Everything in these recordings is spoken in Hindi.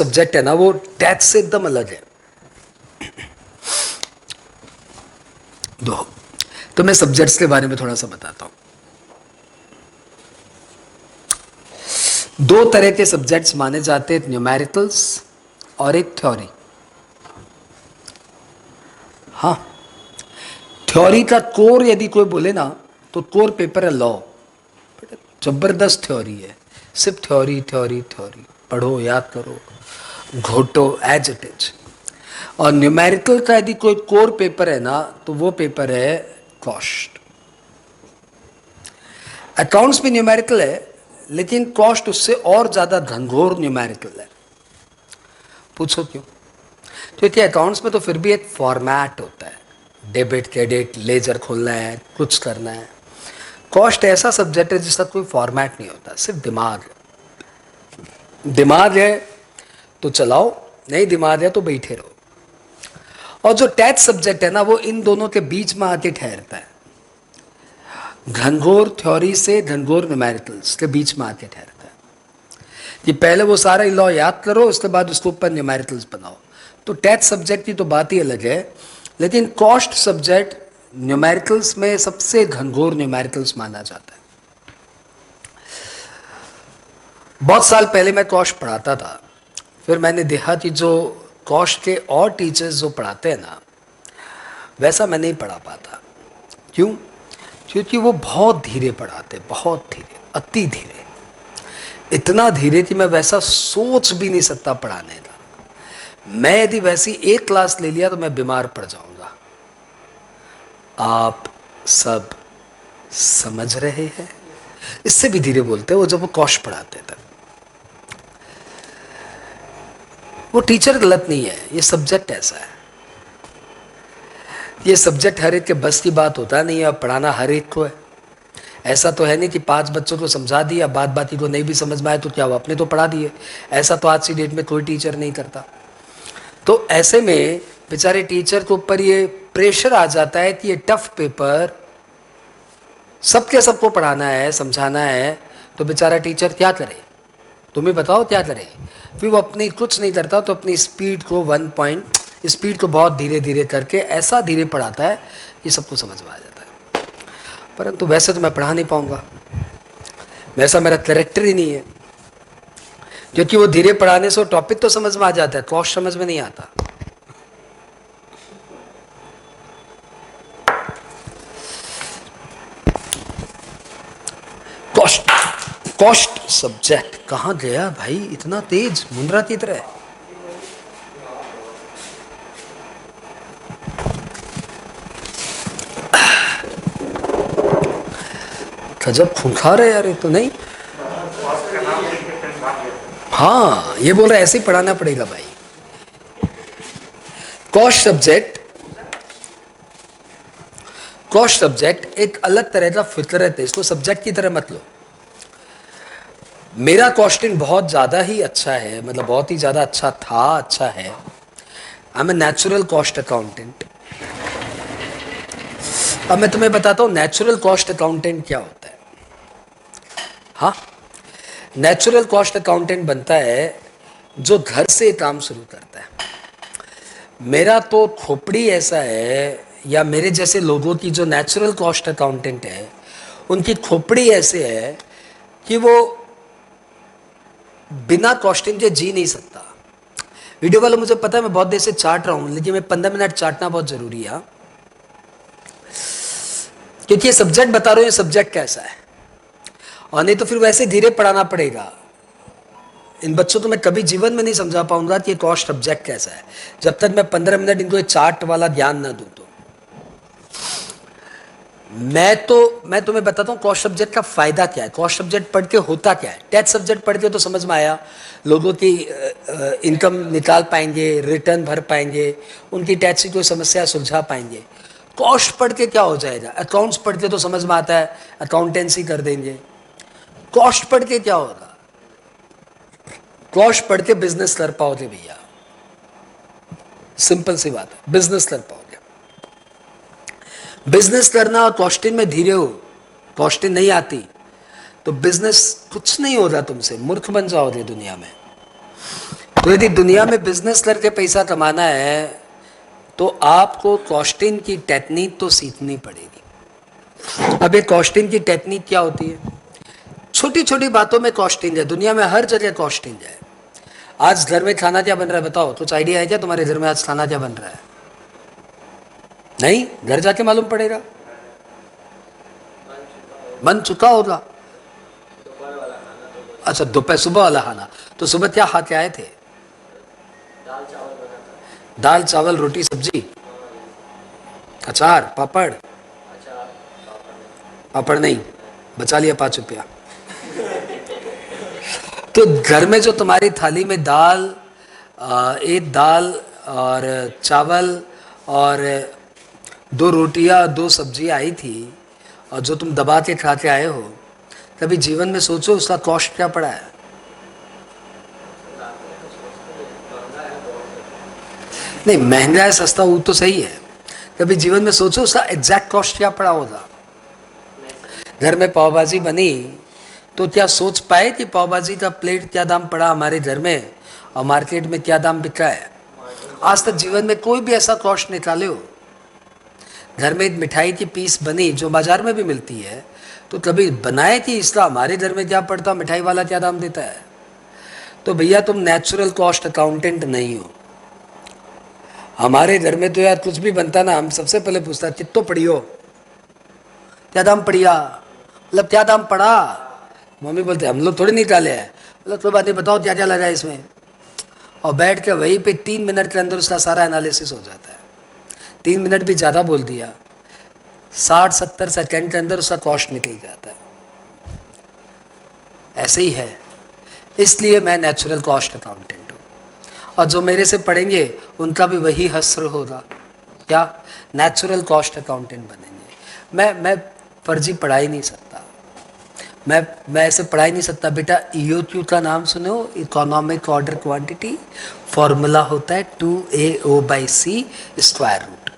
सब्जेक्ट है ना वो टैथ से एकदम अलग है। तो मैं सब्जेक्ट्स के बारे में थोड़ा सा बताता हूं। दो तरह के सब्जेक्ट्स माने जाते हैं, न्यूमेरिकल्स और एक थ्योरी। हाँ, थ्योरी का कोर यदि कोई बोले ना तो कोर पेपर है लॉ। जबरदस्त थ्योरी है, सिर्फ थ्योरी थ्योरी थ्योरी, पढ़ो याद करो घोटो एज इट इज। और न्यूमेरिकल का यदि कोई कोर पेपर है ना तो वो पेपर है कॉस्ट। अकाउंट्स भी न्यूमेरिकल है लेकिन कॉस्ट उससे और ज्यादा घनघोर न्यूमेरिकल है। पूछो क्यों? क्योंकि अकाउंट्स में तो फिर भी एक फॉर्मेट होता है, डेबिट क्रेडिट लेजर खोलना है, कुछ करना है। कॉस्ट ऐसा सब्जेक्ट है जिसका कोई फॉर्मेट नहीं होता, सिर्फ दिमाग है। दिमाग है तो चलाओ, नहीं दिमाग है तो बैठे रहो। और जो टैक्स सब्जेक्ट है ना वो इन दोनों के बीच में आके ठहरता है, घनघोर थ्योरी से घनघोर न्यूमेरिकल्स के बीच में आके ठहरता है कि पहले वो सारा लॉ याद करो, उसके बाद उसके ऊपर न्यूमेरिकल्स बनाओ। तो टैक्स सब्जेक्ट की तो बात ही अलग है, लेकिन कॉस्ट सब्जेक्ट न्यूमेरिकल्स में सबसे घनघोर न्यूमेरिकल्स माना जाता है। बहुत साल पहले मैं कॉस्ट पढ़ाता था, फिर मैंने देखा कि जो कॉस्ट के और टीचर्स जो पढ़ाते हैं ना वैसा मैं नहीं पढ़ा पाता। क्यों? क्योंकि वो बहुत धीरे पढ़ाते, बहुत धीरे, अति धीरे, इतना धीरे कि मैं वैसा सोच भी नहीं सकता पढ़ाने का। मैं यदि वैसी एक क्लास ले लिया तो मैं बीमार पड़ जाऊंगा। आप सब समझ रहे हैं? इससे भी धीरे बोलते हैं वो जब वो कॉस्ट पढ़ाते थे। वो टीचर गलत नहीं है, ये सब्जेक्ट ऐसा है। ये सब्जेक्ट हर एक के बस की बात होता नहीं है, और पढ़ाना हर एक को है। ऐसा तो है नहीं कि 5 बच्चों को समझा दिया, बात बात को नहीं भी समझ में आए तो क्या वो अपने तो पढ़ा दिए। ऐसा तो आज की डेट में कोई टीचर नहीं करता। तो ऐसे में बेचारे टीचर के ऊपर ये प्रेशर आ जाता है कि ये टफ पेपर सबके सबको पढ़ाना है, समझाना है, तो बेचारा टीचर क्या करे? तुम ही बताओ क्या करे? फिर वो अपनी कुछ नहीं करता तो अपनी स्पीड को स्पीड को बहुत धीरे धीरे करके ऐसा धीरे पढ़ाता है कि सबको समझ में आ जाता है। परंतु वैसे तो मैं पढ़ा नहीं पाऊंगा, वैसा मेरा कैरेक्टर ही नहीं है। क्योंकि वो धीरे पढ़ाने से वो टॉपिक तो समझ में आ जाता है, कॉस्ट समझ में नहीं आता। कॉस्ट सब्जेक्ट कहां गया भाई? इतना तेज मुंद्रा की तरह। गजब खूंखार है यार ये तो। नहीं, हाँ ये बोल रहा है ऐसे ही पढ़ाना पड़ेगा भाई। कॉस्ट सब्जेक्ट एक अलग तरह का फितरत है, इसको सब्जेक्ट की तरह मत लो। मेरा कॉस्टिंग बहुत ज़्यादा ही अच्छा है, मतलब बहुत ही ज़्यादा अच्छा था, अच्छा है। I am a natural cost accountant. अब मैं तुम्हें बताता हूँ नेचुरल कॉस्ट अकाउंटेंट क्या होता है। हाँ, नेचुरल कॉस्ट अकाउंटेंट बनता है जो घर से काम शुरू करता है। मेरा तो खोपड़ी ऐसा है, या मेरे जैसे लोगों की जो नेचुरल कॉस्ट अकाउंटेंट है उनकी खोपड़ी ऐसे है कि वो बिना कॉस्टिंग के जी नहीं सकता। वीडियो वालों मुझे पता है मैं बहुत देर से चाट रहा हूं, लेकिन मैं 15 मिनट चाटना बहुत जरूरी है, क्योंकि ये सब्जेक्ट बता रहा हूं, ये सब्जेक्ट कैसा है। और नहीं तो फिर वैसे धीरे पढ़ाना पड़ेगा। इन बच्चों को मैं कभी जीवन में नहीं समझा पाऊंगा कि ये कॉस्ट सब्जेक्ट कैसा है, जब तक मैं 15 मिनट इनको चार्ट वाला ध्यान ना दूं। तो मैं तुम्हें बताता हूँ कॉस्ट सब्जेक्ट का फायदा क्या है, कॉस्ट सब्जेक्ट पढ़ के होता क्या है। टैक्स सब्जेक्ट पढ़ के तो समझ में आया, लोगों की इनकम निकाल पाएंगे, रिटर्न भर पाएंगे, उनकी टैक्स की कोई समस्या सुलझा पाएंगे। कॉस्ट पढ़ के क्या हो जाएगा? अकाउंट्स पढ़ के तो समझ में आता है, अकाउंटेंसी कर देंगे। कॉस्ट पढ़ के क्या होगा? कॉस्ट पढ़ के बिजनेस कर पाओगे भैया, सिंपल सी बात है, बिजनेस कर पाओगे। बिजनेस करना और कॉस्टिंग में धीरे हो, कॉस्टिंग नहीं आती तो बिजनेस कुछ नहीं होगा तुमसे, मूर्ख बन जाओगे दुनिया में। तो यदि दुनिया में बिजनेस करके पैसा कमाना है तो आपको कॉस्टिंग की टेक्निक तो सीखनी पड़ेगी। अब ये कॉस्टिंग की टेक्निक क्या होती है? छोटी छोटी बातों में कॉस्टिंग है, दुनिया में हर जगह कॉस्टिंग है। आज घर में खाना क्या बन रहा है बताओ, कुछ आइडिया है क्या तुम्हारे घर में आज खाना क्या बन रहा है? नहीं, घर जाके मालूम पड़ेगा, बन चुका होगा। अच्छा, दोपहर सुबह वाला खाना, तो सुबह क्या खा के आए थे? दाल चावल रोटी सब्जी, अचार पापड़। पापड़ नहीं, बचा लिया 5 रुपया। तो घर में जो तुम्हारी थाली में दाल, एक दाल और चावल और 2 रोटियां 2 सब्जी आई थी, और जो तुम दबा के खा के आए हो, कभी जीवन में सोचो उसका कॉस्ट क्या पड़ा है? नहीं, महंगा है सस्ता वो तो सही है, कभी जीवन में सोचो उसका एग्जैक्ट कॉस्ट क्या पड़ा होगा? घर में पाव भाजी बनी तो क्या सोच पाए कि पाव भाजी का प्लेट क्या दाम पड़ा हमारे घर में और मार्केट में क्या दाम बिका है? आज तक जीवन में कोई भी ऐसा कॉस्ट निकाले हो? घर में एक मिठाई की पीस बनी जो बाजार में भी मिलती है, तो कभी बनाए कि इसका हमारे घर में क्या पड़ता, मिठाई वाला क्या दाम देता है? तो भैया तुम नेचुरल कॉस्ट अकाउंटेंट नहीं हो। हमारे घर में तो यार कुछ भी बनता ना, हम सबसे पहले पूछता कितो पड़ी हो, क्या दाम पड़िया, मतलब क्या दाम पड़ा। मम्मी बोलते हम लोग थोड़ी निकाले हैं, मतलब कोई बात नहीं, बताओ क्या क्या लगा है इसमें, और बैठ के वहीं पे 3 मिनट के अंदर उसका सारा एनालिसिस हो जाता है। 3 मिनट भी ज़्यादा बोल दिया, 60-70 सेकेंड के अंदर उसका कॉस्ट निकल जाता है। ऐसे ही है, इसलिए मैं नेचुरल कॉस्ट अकाउंटेंट हूँ, और जो मेरे से पढ़ेंगे उनका भी वही हस्र होगा, क्या नेचुरल कॉस्ट अकाउंटेंट बनेंगे। मैं फर्जी पढ़ा ही नहीं सकता, मैं ऐसे पढ़ा ही नहीं सकता। बेटा EOQ का नाम सुने हो, इकोनॉमिक ऑर्डर क्वांटिटी, फॉर्मूला होता है 2AO/C स्क्वायर रूट।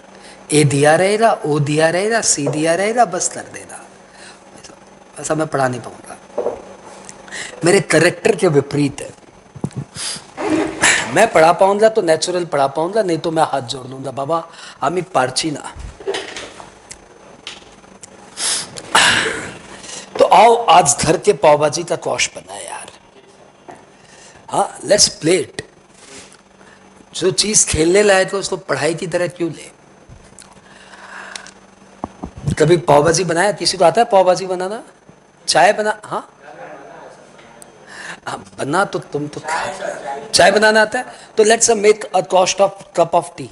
A दिया रहेगा, O दिया रहेगा, C दिया रहेगा, बस कर देना। ऐसा मैं पढ़ा नहीं पाऊंगा, मेरे करेक्टर के विपरीत है। मैं पढ़ा पाऊंगा तो नेचुरल पढ़ा पाऊंगा, नहीं तो मैं हाथ जोड़ लूंगा, बाबा आम्ही पारची ना। तो आओ आज घर के पाव भाजी का कॉस्ट बनाए यार। हाँ, लेट्स प्ले इट। जो चीज खेलने लायक है उसको पढ़ाई की तरह क्यों ले? कभी पाव भाजी बनाया? किसी को आता है पाव भाजी बनाना? चाय बना, हाँ बना तो तुम तो चाय बनाना आता है, तो let's make a cost of cup of T.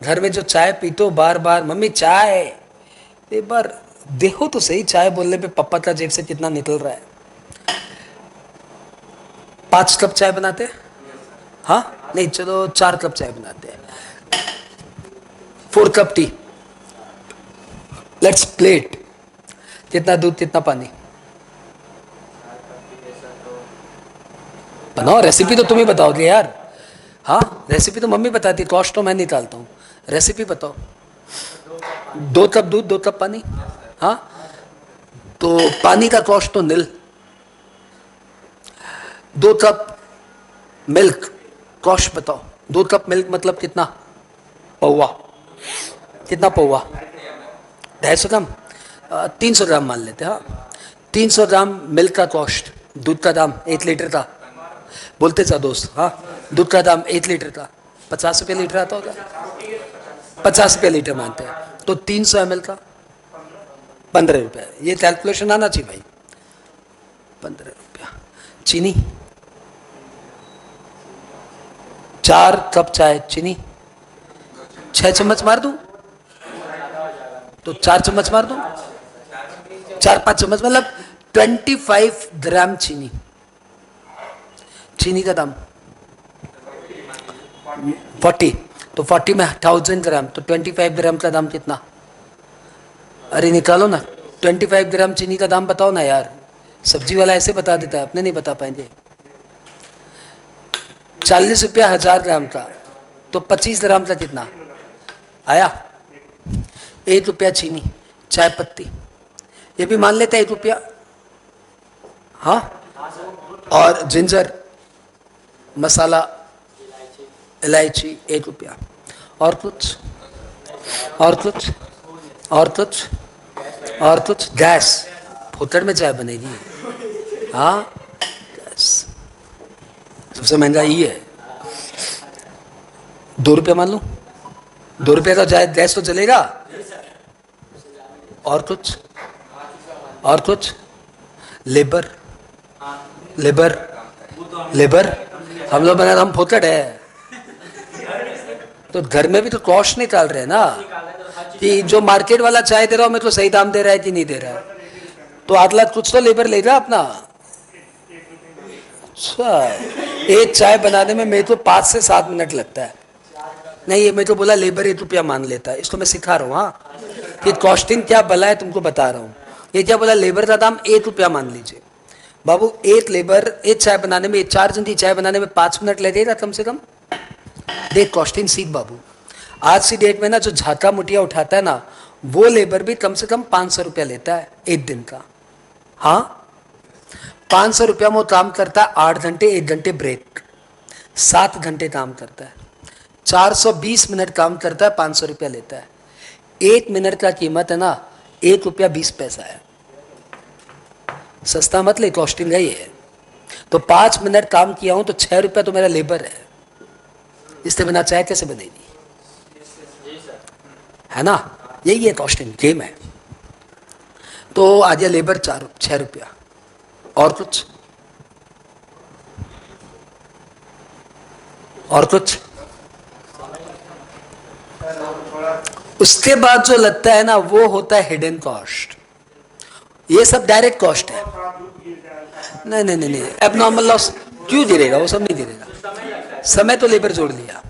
घर में जो चाय पीते हो बार बार, मम्मी चाय, एक बार देखो तो सही, चाय बोलने पे पप्पा का जेब से कितना निकल रहा है। 5 कप चाय बनाते हैं? हाँ नहीं, चलो 4 कप चाय बनाते हैं, 4 कप टी। लेट्स प्लेट, कितना दूध कितना पानी बनाओ। रेसिपी तो तुम ही बताओगे यार। हाँ, रेसिपी तो मम्मी बताती, कॉस्ट तो मैं निकालता हूँ, रेसिपी बताओ। 2 कप दूध 2 कप पानी, हाँ तो पानी का कॉस्ट तो नील। 2 कप मिल्क, कॉस्ट बताओ। 2 कप मिल्क मतलब कितना पौवा, कितना पौवा? 250 ग्राम, 300 ग्राम मान लेते हैं। हाँ, 300 ग्राम मिल्क का कॉस्ट, दूध का दाम 1 लीटर का, बोलते जा दोस्त, हाँ दूध का दाम 1 लीटर का 50 रुपये लीटर आता होगा, 50 रुपये लीटर मानते हैं, तो 300 ml का 15 रुपये। ये कैलकुलेशन आना चाहिए भाई, 15 रुपया। चीनी, 4 कप चाय, चीनी 6 चम्मच मार दूं तो 4 चम्मच मार दूं, 4-5 चम्मच, मतलब 25 ग्राम चीनी। चीनी का दाम 40, तो 40 में 1000 ग्राम, तो 25 ग्राम का दाम कितना? अरे निकालो ना, 25 ग्राम चीनी का दाम बताओ ना यार। सब्जी वाला ऐसे बता देता है, अपने नहीं बता पाएंगे। 40 रुपया 1000 ग्राम का, तो 25 ग्राम का कितना आया? 1 रुपया चीनी, चाय पत्ती, ये भी मान लेते हैं 1 रुपया। हाँ, और जिंजर मसाला, इलायची 1 रुपया। और कुछ, और कुछ, और कुछ, और कुछ। गैस, फुटड़ में चाय बनेगी। हाँ, गैस सबसे महंगा ये है। 2 रुपया मान लो, 2 रुपये का चाय गैस तो चलेगा। और कुछ, और कुछ। Labour, labour, labour. हम लोग बना, हम फोकट है तो घर में भी तो कॉस्ट निकाल रहे हैं ना, कि जो मार्केट वाला चाय दे रहा हूं मैं तो सही दाम दे रहा है कि नहीं दे रहा है, तो 8 लाख कुछ तो लेबर लेगा अपना। अच्छा, एक चाय बनाने में मेरे को 5 से 7 मिनट लगता है। नहीं, ये मैं तो बोला लेबर 1 रुपया मान लेता है, इसको मैं सिखा रहा हूँ। हाँ, कि कॉस्टिंग क्या भला है तुमको बता रहा हूँ। ये क्या बोला, लेबर का दाम 1 रुपया मान लीजिए बाबू। एक लेबर एक चाय बनाने में, 4 जन की चाय बनाने में 5 मिनट लगेगा कम से कम। देख कॉस्टिंग सीख बाबू। आज की डेट में ना जो झाका मुठिया उठाता है ना, वो लेबर भी कम से कम 500 रुपया लेता है एक दिन का। हाँ, 500 रुपया में वो काम करता है 8 घंटे, 1 घंटे ब्रेक, 7 घंटे काम करता है, 420 मिनट काम करता है, 500 रुपया लेता है। 1 मिनट का कीमत है ना 1 रुपया 20 पैसा है। सस्ता मत ले, कॉस्टिंग है ये। तो 5 मिनट काम किया हूं तो 6 रुपया तो मेरा लेबर है। इससे बिना चाय कैसे बनेगी, है ना। यही है कॉस्टिंग गेम है। तो आज ये लेबर 6 रुपया। और कुछ, और कुछ। उसके बाद जो लगता है ना वो होता है हिडन कॉस्ट। ये सब डायरेक्ट कॉस्ट है। नहीं नहीं नहीं नहीं, एबनॉर्मल लॉस क्यों गिरेगा, वो सब नहीं गिरेगा। समय तो लेबर जोड़ लिया।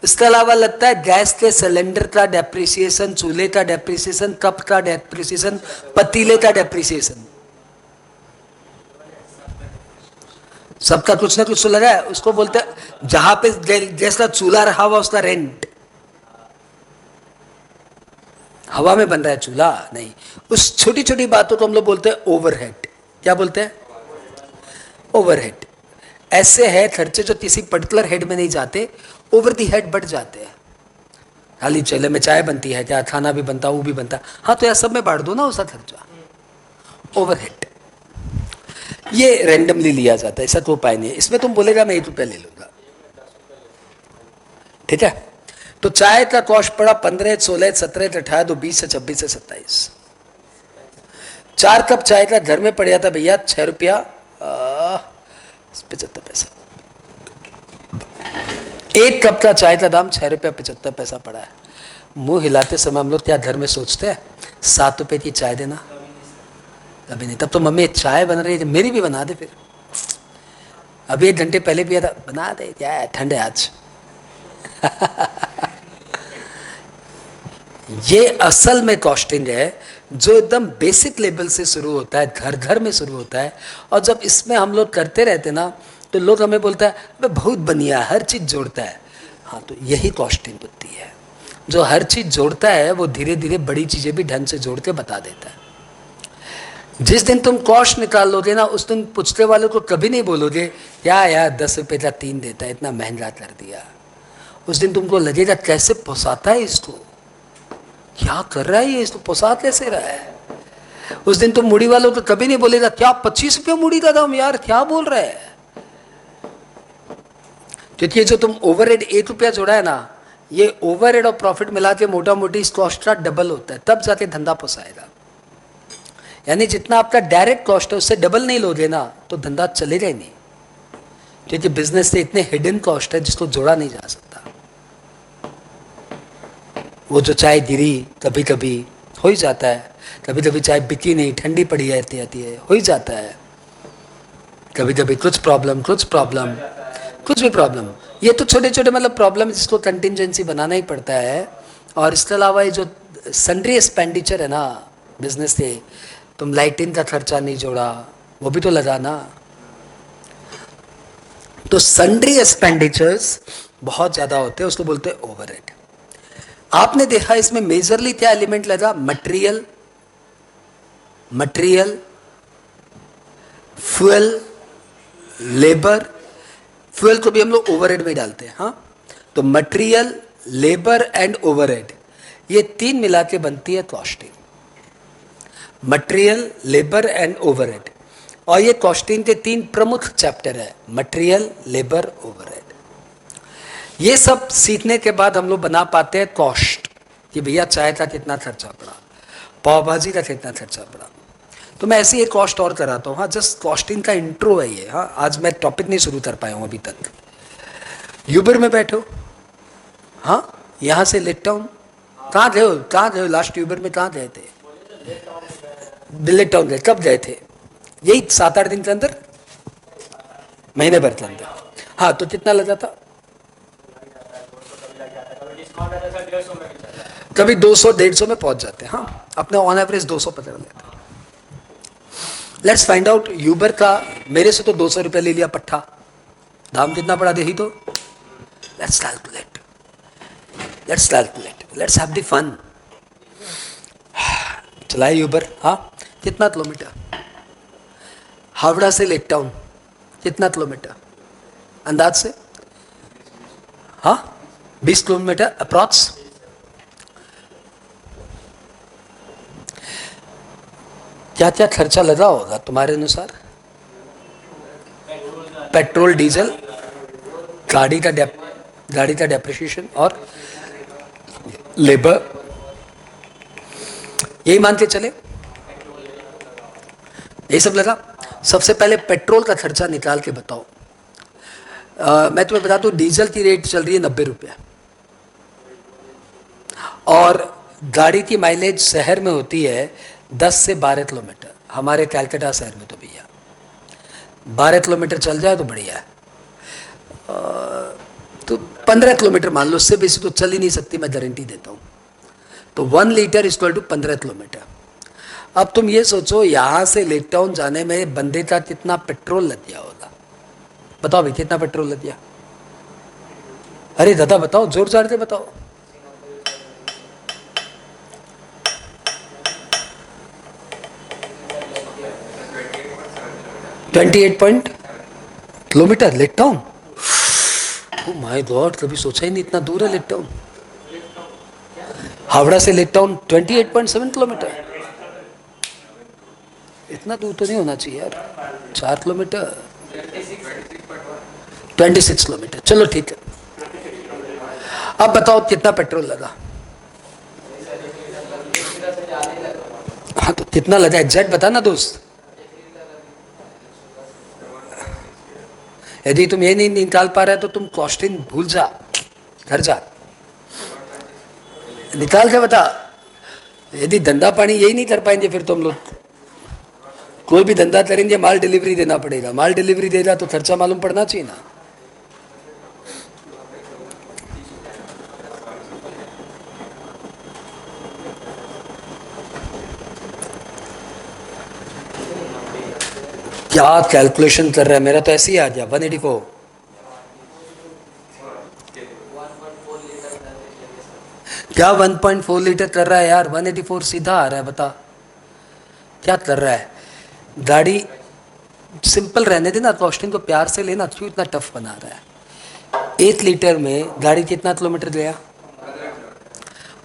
इसके अलावा लगता है गैस के सिलेंडर का डेप्रिसिएशन, चूल्हे का डेप्रिसिएशन, कप का डेप्रिसिएशन, पतीले का डेप्रिसिएशन, सबका कुछ ना कुछ तो लगा है। उसको बोलते हैं जहां पे गैस का चूल्हा रहा हुआ उसका रेंट। हवा में बन रहा है चूल्हा नहीं। उस छोटी छोटी बातों को हम लोग बोलते हैं ओवरहेड। क्या बोलते हैं, ओवरहेड। ऐसे है खर्चे जो किसी पर्टिकुलर हेड में नहीं जाते, ओवर दी हेड बढ़ जाते हैं। खाली चूल्हे में चाय बनती है क्या, खाना भी बनता, वो भी बनता, हाँ तो यार सब में बांट दो ना उसका खर्चा। ओवरहेड ये रैंडमली लिया जाता है, ऐसा तो उपाय नहीं है। इसमें तुम बोलेगा मैं 1 रुपया ले लूंगा, ठीक है। तो चाय का कॉस्ट पड़ा 15, 16, 17, 18, तो 20 से 26 से 27। 4 कप चाय का घर में पड़ जाता भैया 6 रुपया 75 पैसा। 1 कप का चाय का दाम 6 रुपया 75 पैसा पड़ा है। मुंह हिलाते समय हम लोग क्या घर में सोचते हैं 7 रुपए की चाय देना, कभी नहीं। तब तो मम्मी चाय बन रही है, मेरी भी बना दे फिर। अभी 1 घंटे पहले पिया था, बना दे, क्या ठंड है आज। ये असल में कॉस्टिंग है जो एकदम बेसिक लेवल से शुरू होता है, घर घर में शुरू होता है। और जब इसमें हम लोग करते रहते ना तो लोग हमें बोलता है मैं बहुत बढ़िया, हर चीज जोड़ता है। हाँ, तो यही कॉस्टिंग होती है। जो हर चीज जोड़ता है वो धीरे धीरे बड़ी चीजें भी ढंग से जोड़ के बता देता है। जिस दिन तुम कॉस्ट निकाल लोगे ना उस दिन पूछने वालों को कभी नहीं बोलोगे क्या यार 10 रुपए का 3 देता है, इतना महंगा कर दिया। उस दिन तुमको लगेगा कैसे पोसाता है इसको, क्या कर रहा है ये, इसको पोसा कैसे रहा है। उस दिन तुम मुड़ी वालों को कभी नहीं बोलेगा क्या 25 रुपये मुड़ी का दाम, यार क्या बोल रहे हैं। क्योंकि जो तुम ओवरहेड 1 रुपया जोड़ा है ना, ये ओवरहेड और प्रॉफिट मिला के मोटा मोटी इस कॉस्ट का डबल होता है, तब जाके धंधा पोसाएगा। यानी जितना आपका डायरेक्ट कॉस्ट है उससे डबल नहीं लोगे ना तो धंधा चलेगा ही नहीं। क्योंकि बिजनेस से इतने हिडन कॉस्ट है जिसको जोड़ा नहीं जा सकता। वो जो चाय गिरी कभी कभी हो ही जाता है, कभी कभी चाय बिकी नहीं, ठंडी पड़ी रहती है, हो ही जाता है। कभी कभी कुछ प्रॉब्लम, कुछ भी प्रॉब्लम, ये तो छोटे छोटे मतलब प्रॉब्लम जिसको कंटिजेंसी बनाना ही पड़ता है। और इसके अलावा ये जो सन्ड्री एक्सपेंडिचर है ना बिजनेस से, तुम लाइटिंग का खर्चा नहीं जोड़ा, वो भी तो लगाना। तो सन्ड्री एक्सपेंडिचर्स बहुत ज्यादा होते हैं, उसको बोलते हैं ओवरहेड। आपने देखा इसमें मेजरली क्या एलिमेंट लगा, मटेरियल, फ्यूल, लेबर, फ्यूल को भी हम लोग ओवरहेड में डालते हैं। हाँ, तो मटेरियल, लेबर एंड ओवरहेड, ये तीन मिला के बनती है costing. Material, labour and overhead, और ये कॉस्टिंग के तीन प्रमुख चैप्टर है, मटेरियल, लेबर, ओवरहेड। ये सब सीखने के बाद हम लोग बना पाते हैं कॉस्ट, कि भैया चाय का कितना खर्चा पड़ा, पाव भाजी का कितना खर्चा पड़ा। तो मैं ऐसी एक कॉस्ट और कराता हूँ। हाँ, जस्ट कॉस्टिंग का इंट्रो है ये। हाँ, आज मैं टॉपिक नहीं शुरू कर पाया हूँ अभी तक। यूबर में बैठो, हाँ, यहाँ से लेट टाउन, कहाँ गए हो लास्ट यूबर में, कहाँ गए थे? लेट टाउन गए। कब गए थे? यही 7-8 दिन के अंदर, महीने भर के अंदर। हाँ, तो कितना लगा था? कभी 200-150 में पहुंच जाते हैं। हाँ, अपने ऑन एवरेज 200 पकड़ लेते हैं। लेट्स फाइंड आउट यूबर का। मेरे से तो 200 रुपये ले लिया पट्टा, दाम कितना पड़ा दे ही तो। Let's calculate, let's have the fun. चलाए यूबर। हाँ, कितना किलोमीटर? हावड़ा से लेक टाउन कितना किलोमीटर अंदाज से? हाँ, 20 किलोमीटर अप्रॉक्स। क्या क्या खर्चा लगा होगा तुम्हारे अनुसार? पेट्रोल, डीजल, गाड़ी का डेप्रिसिएशन और लेबर, यही मान के चले, यही सब लगा। सबसे पहले पेट्रोल का खर्चा निकाल के बताओ। मैं तुम्हें बता दूं, डीजल की रेट चल रही है 90 रुपया, और गाड़ी की माइलेज शहर में होती है 10 से 12 किलोमीटर। हमारे कैलकाटा शहर में तो भैया 12 किलोमीटर चल जाए तो बढ़िया है। तो 15 किलोमीटर मान लो, उससे बेसी तो चल ही नहीं सकती, मैं गारंटी देता हूँ। तो 1 लीटर इक्वल टू 15 किलोमीटर। अब तुम ये सोचो, यहाँ से लेक टाउन जाने में बंदे का कितना पेट्रोल लग गया होगा। बताओ भाई, कितना पेट्रोल लग गया? अरे दादा बताओ, जोर जोर के बताओ। Kilometre lake town. Oh my God, कभी सोचा ही नहीं इतना दूर है लेक टाउन। हावड़ा से लेक टाउन 28.7 किलोमीटर। इतना दूर तो नहीं होना चाहिए यार, 4 किलोमीटर, 26 किलोमीटर। चलो ठीक है, अब बताओ कितना पेट्रोल लगा? हाँ, तो कितना लगा एग्जैक्ट बता ना दोस्त। यदि तुम ये नहीं निकाल पा रहे तो तुम कॉस्टिंग भूल जा, घर जा, निकाल के बता। यदि धंधा पानी यही नहीं कर पाएंगे फिर तुम लोग, कोई भी धंधा करेंगे माल डिलीवरी देना पड़ेगा। माल डिलीवरी देगा तो खर्चा मालूम पड़ना चाहिए ना। क्या कैलकुलेशन कर रहा है? मेरा तो ऐसे ही आ गया 184। क्या 1.4 लीटर कर रहा है यार? 184 सीधा आ रहा है, बता क्या कर रहा है? गाड़ी सिंपल रहने देना, कॉस्टिंग को प्यार से लेना, क्यों इतना टफ बना रहा है? 1 लीटर में गाड़ी कितना किलोमीटर गया,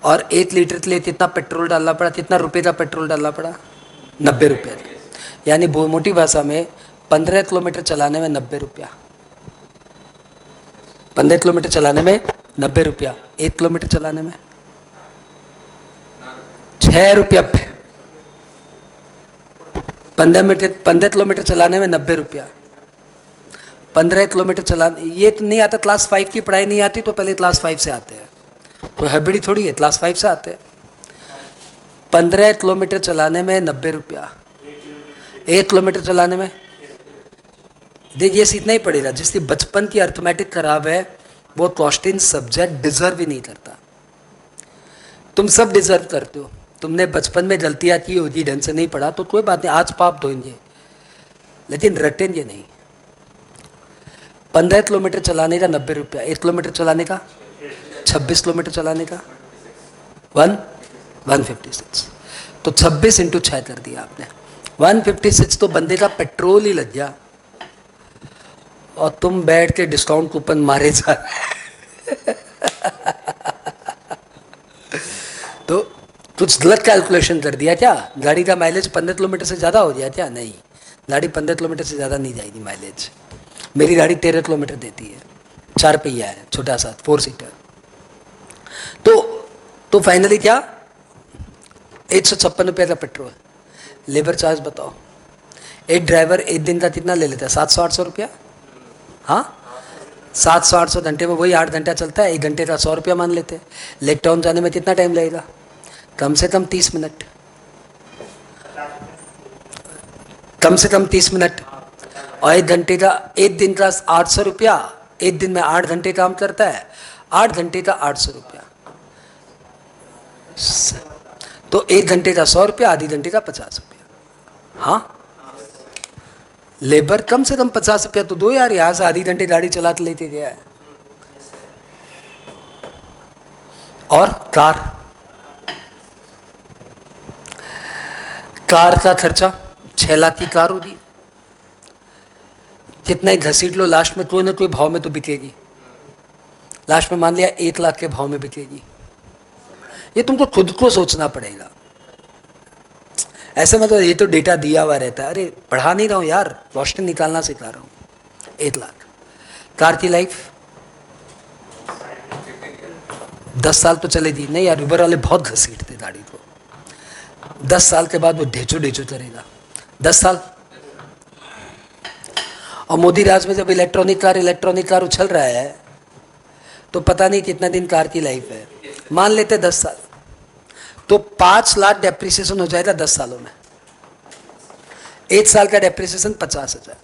और 1 लीटर के लिए कितना पेट्रोल डालना पड़ा? कितना रुपए का पेट्रोल डालना पड़ा? 90 रुपये। यानी मोटी भाषा में 15 किलोमीटर चलाने में 90 रुपया। 15 किलोमीटर चलाने में 90 रुपया, 1 किलोमीटर चलाने में 6 रुपया। 15 किलोमीटर चलाने में 90 रुपया। 15 किलोमीटर चलाने, ये तो नहीं आता, क्लास 5 की पढ़ाई नहीं आती तो पहले क्लास 5 से आते हैं, कोई हड़बड़ी थोड़ी है, क्लास 5 से आते हैं। 15 किलोमीटर चलाने में 90 रुपया, 1 किलोमीटर चलाने में। देखिए, सीखना ही पड़ेगा। जिसकी बचपन की अर्थमेटिक खराब है वो कॉस्टिंग सब्जेक्ट डिजर्व ही नहीं करता। तुम सब डिजर्व करते हो। तुमने बचपन में गलतियां की होगी, ढंग से नहीं पढ़ा तो कोई बात नहीं, आज पाप धोएंगे, लेकिन रटेंगे नहीं। 15 किलोमीटर चलाने का 90 रुपया, 1 किलोमीटर चलाने का 26 किलोमीटर चलाने का 156। तो 26 इंटू 6 कर दिया आपने, 156 तो बंदे का पेट्रोल ही लग गया। और तुम बैठ के डिस्काउंट कूपन मारे जा रहे तो कुछ गलत कैलकुलेशन कर दिया क्या? गाड़ी का माइलेज 15 किलोमीटर से ज़्यादा हो गया क्या? नहीं, गाड़ी 15 किलोमीटर से ज़्यादा नहीं जाएगी माइलेज। मेरी गाड़ी 13 किलोमीटर देती है, 4 पहिया है, छोटा सा 4 सीटर। तो फाइनली क्या, 156 रुपये का पेट्रोल। लेबर चार्ज बताओ, एक ड्राइवर एक दिन का कितना ले लेता है? 700-800 रुपया। हाँ, 700-800 घंटे में वही 8 घंटा चलता है, 1 घंटे का 100 रुपया मान लेते हैं। लेक टाउन जाने में कितना टाइम लगेगा? कम से कम 30 मिनट, कम से कम 30 मिनट। और 1 घंटे का, 1 दिन का 800 रुपया, 1 दिन में 8 घंटे काम करता है, 8 घंटे का 800 रुपया। तो 1 घंटे का 100 रुपया, आधी घंटे का 50 रुपया। हाँ, लेबर कम से कम 50 रुपया तो दो यार, यहां से आधी घंटे गाड़ी चला के लेते गया है। और कार का खर्चा 6 लाख की कार होगी, कितना ही घसीट लो, लास्ट में कोई ना कोई भाव में तो बिकेगी। लास्ट में मान लिया 1 लाख के भाव में बिकेगी। ये तुमको खुद को सोचना पड़ेगा। ऐसे मतलब ये तो डेटा दिया हुआ रहता है, अरे पढ़ा नहीं रहा हूं यार, रोशनी निकालना सिखा रहा हूं। 1 लाख। कार की लाइफ 10 साल तो चलेगी नहीं यार, ऊबर वाले बहुत घसीटते गाड़ी को। 10 साल के बाद वो ढेचो ढेचो करेगा, 10 साल। और मोदी राज में जब इलेक्ट्रॉनिक कार उछल रहा है तो पता नहीं कितना दिन कार की लाइफ है। मान लेते 10 साल, तो 5 लाख डेप्रिसिएशन हो जाएगा 10 सालों में। 1 साल का डेप्रिसिएशन 50,000।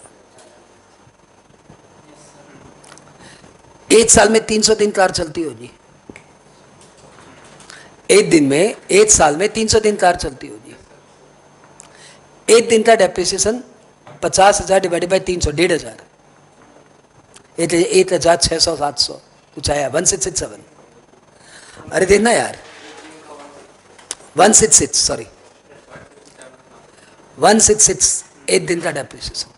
1 साल में 300 दिन कार चलती होगी। 1 साल में 300 दिन कार चलती होगी। 1 दिन का डेप्रिसिएशन 50,000 डिवाइडेड बाई 300, 1,500, 1,600, 700 कुछ आया, 1667। अरे देखना यार, 166, सॉरी 166, 1 दिन का डेप्रिसिएशन।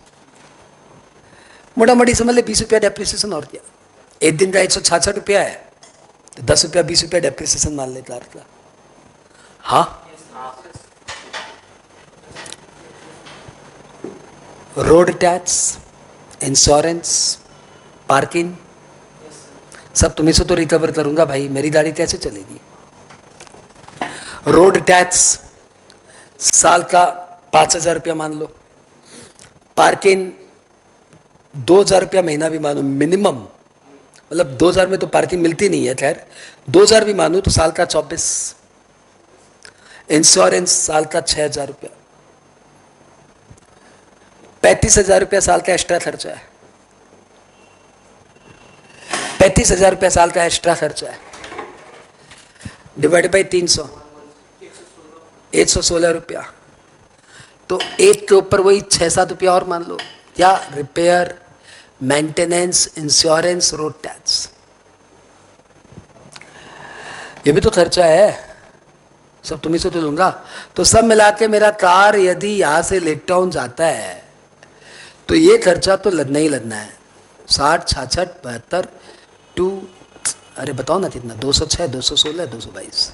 मोटा मोटी समझ ले 20 रुपया डेप्रिसिएशन, और क्या। 1 दिन का 166 रुपया है, तो 10 रुपया 20 रुपया डेप्रिसिएशन मान ले कार का। हाँ, रोड टैक्स, इंश्योरेंस, पार्किंग, सब तुम्हें से तो रिकवर करूंगा भाई, मेरी गाड़ी कैसे चलेगी। रोड टैक्स साल का 5,000 रुपया मान लो, पार्किंग 2,000 रुपया महीना भी मानो मिनिमम, मतलब 2,000 में तो पार्किंग मिलती नहीं है, खैर 2,000 भी मानो तो साल का 24। इंश्योरेंस साल का 6,000 रुपया, 35,000 रुपया साल का एक्स्ट्रा खर्चा है। 35,000 रुपया साल का एक्स्ट्रा खर्चा है, डिवाइड बाई 300, 116 रुपया। तो एक के ऊपर वही 6-7 रुपया और मान लो, क्या, repair, maintenance, insurance, road tax, ये भी तो खर्चा है, सब तुम्हें से तो लूंगा। तो सब मिला के मेरा कार यदि यहां से लेक टाउन जाता है तो ये खर्चा तो लदना ही लदना है। 60, 66, 72, 2, अरे बताओ ना कितना, 206, 216, 222।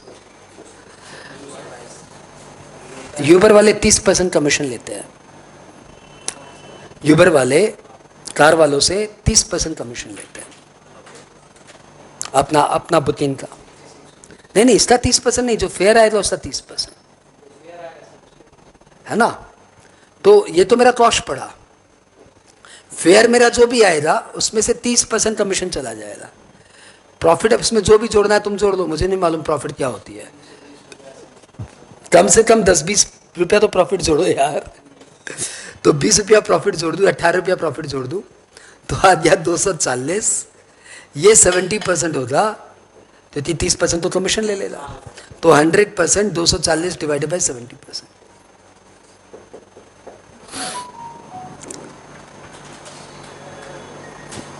यूबर वाले 30% कमीशन लेते हैं। यूबर वाले कार वालों से 30% कमीशन लेते हैं अपना बुकिंग का। नहीं, इसका 30% नहीं, जो फेयर आएगा उसका 30% है ना। तो ये तो मेरा कॉस्ट पड़ा, फेयर मेरा जो भी आएगा उसमें से 30% कमीशन चला जाएगा। प्रॉफिट इसमें जो भी जोड़ना है तुम जोड़ दो, मुझे नहीं मालूम प्रॉफिट क्या होती है। कम से कम 10-20 रुपया तो प्रॉफिट जोड़ो यार। तो 20 रुपया प्रॉफिट जोड़ दूँ, 18 रुपया प्रॉफिट जोड़ दूँ, तो आ गया 240। ये 70% होगा, तो 30% तो कमीशन ले लेगा। तो 100%, 240 डिवाइडेड बाई 70%,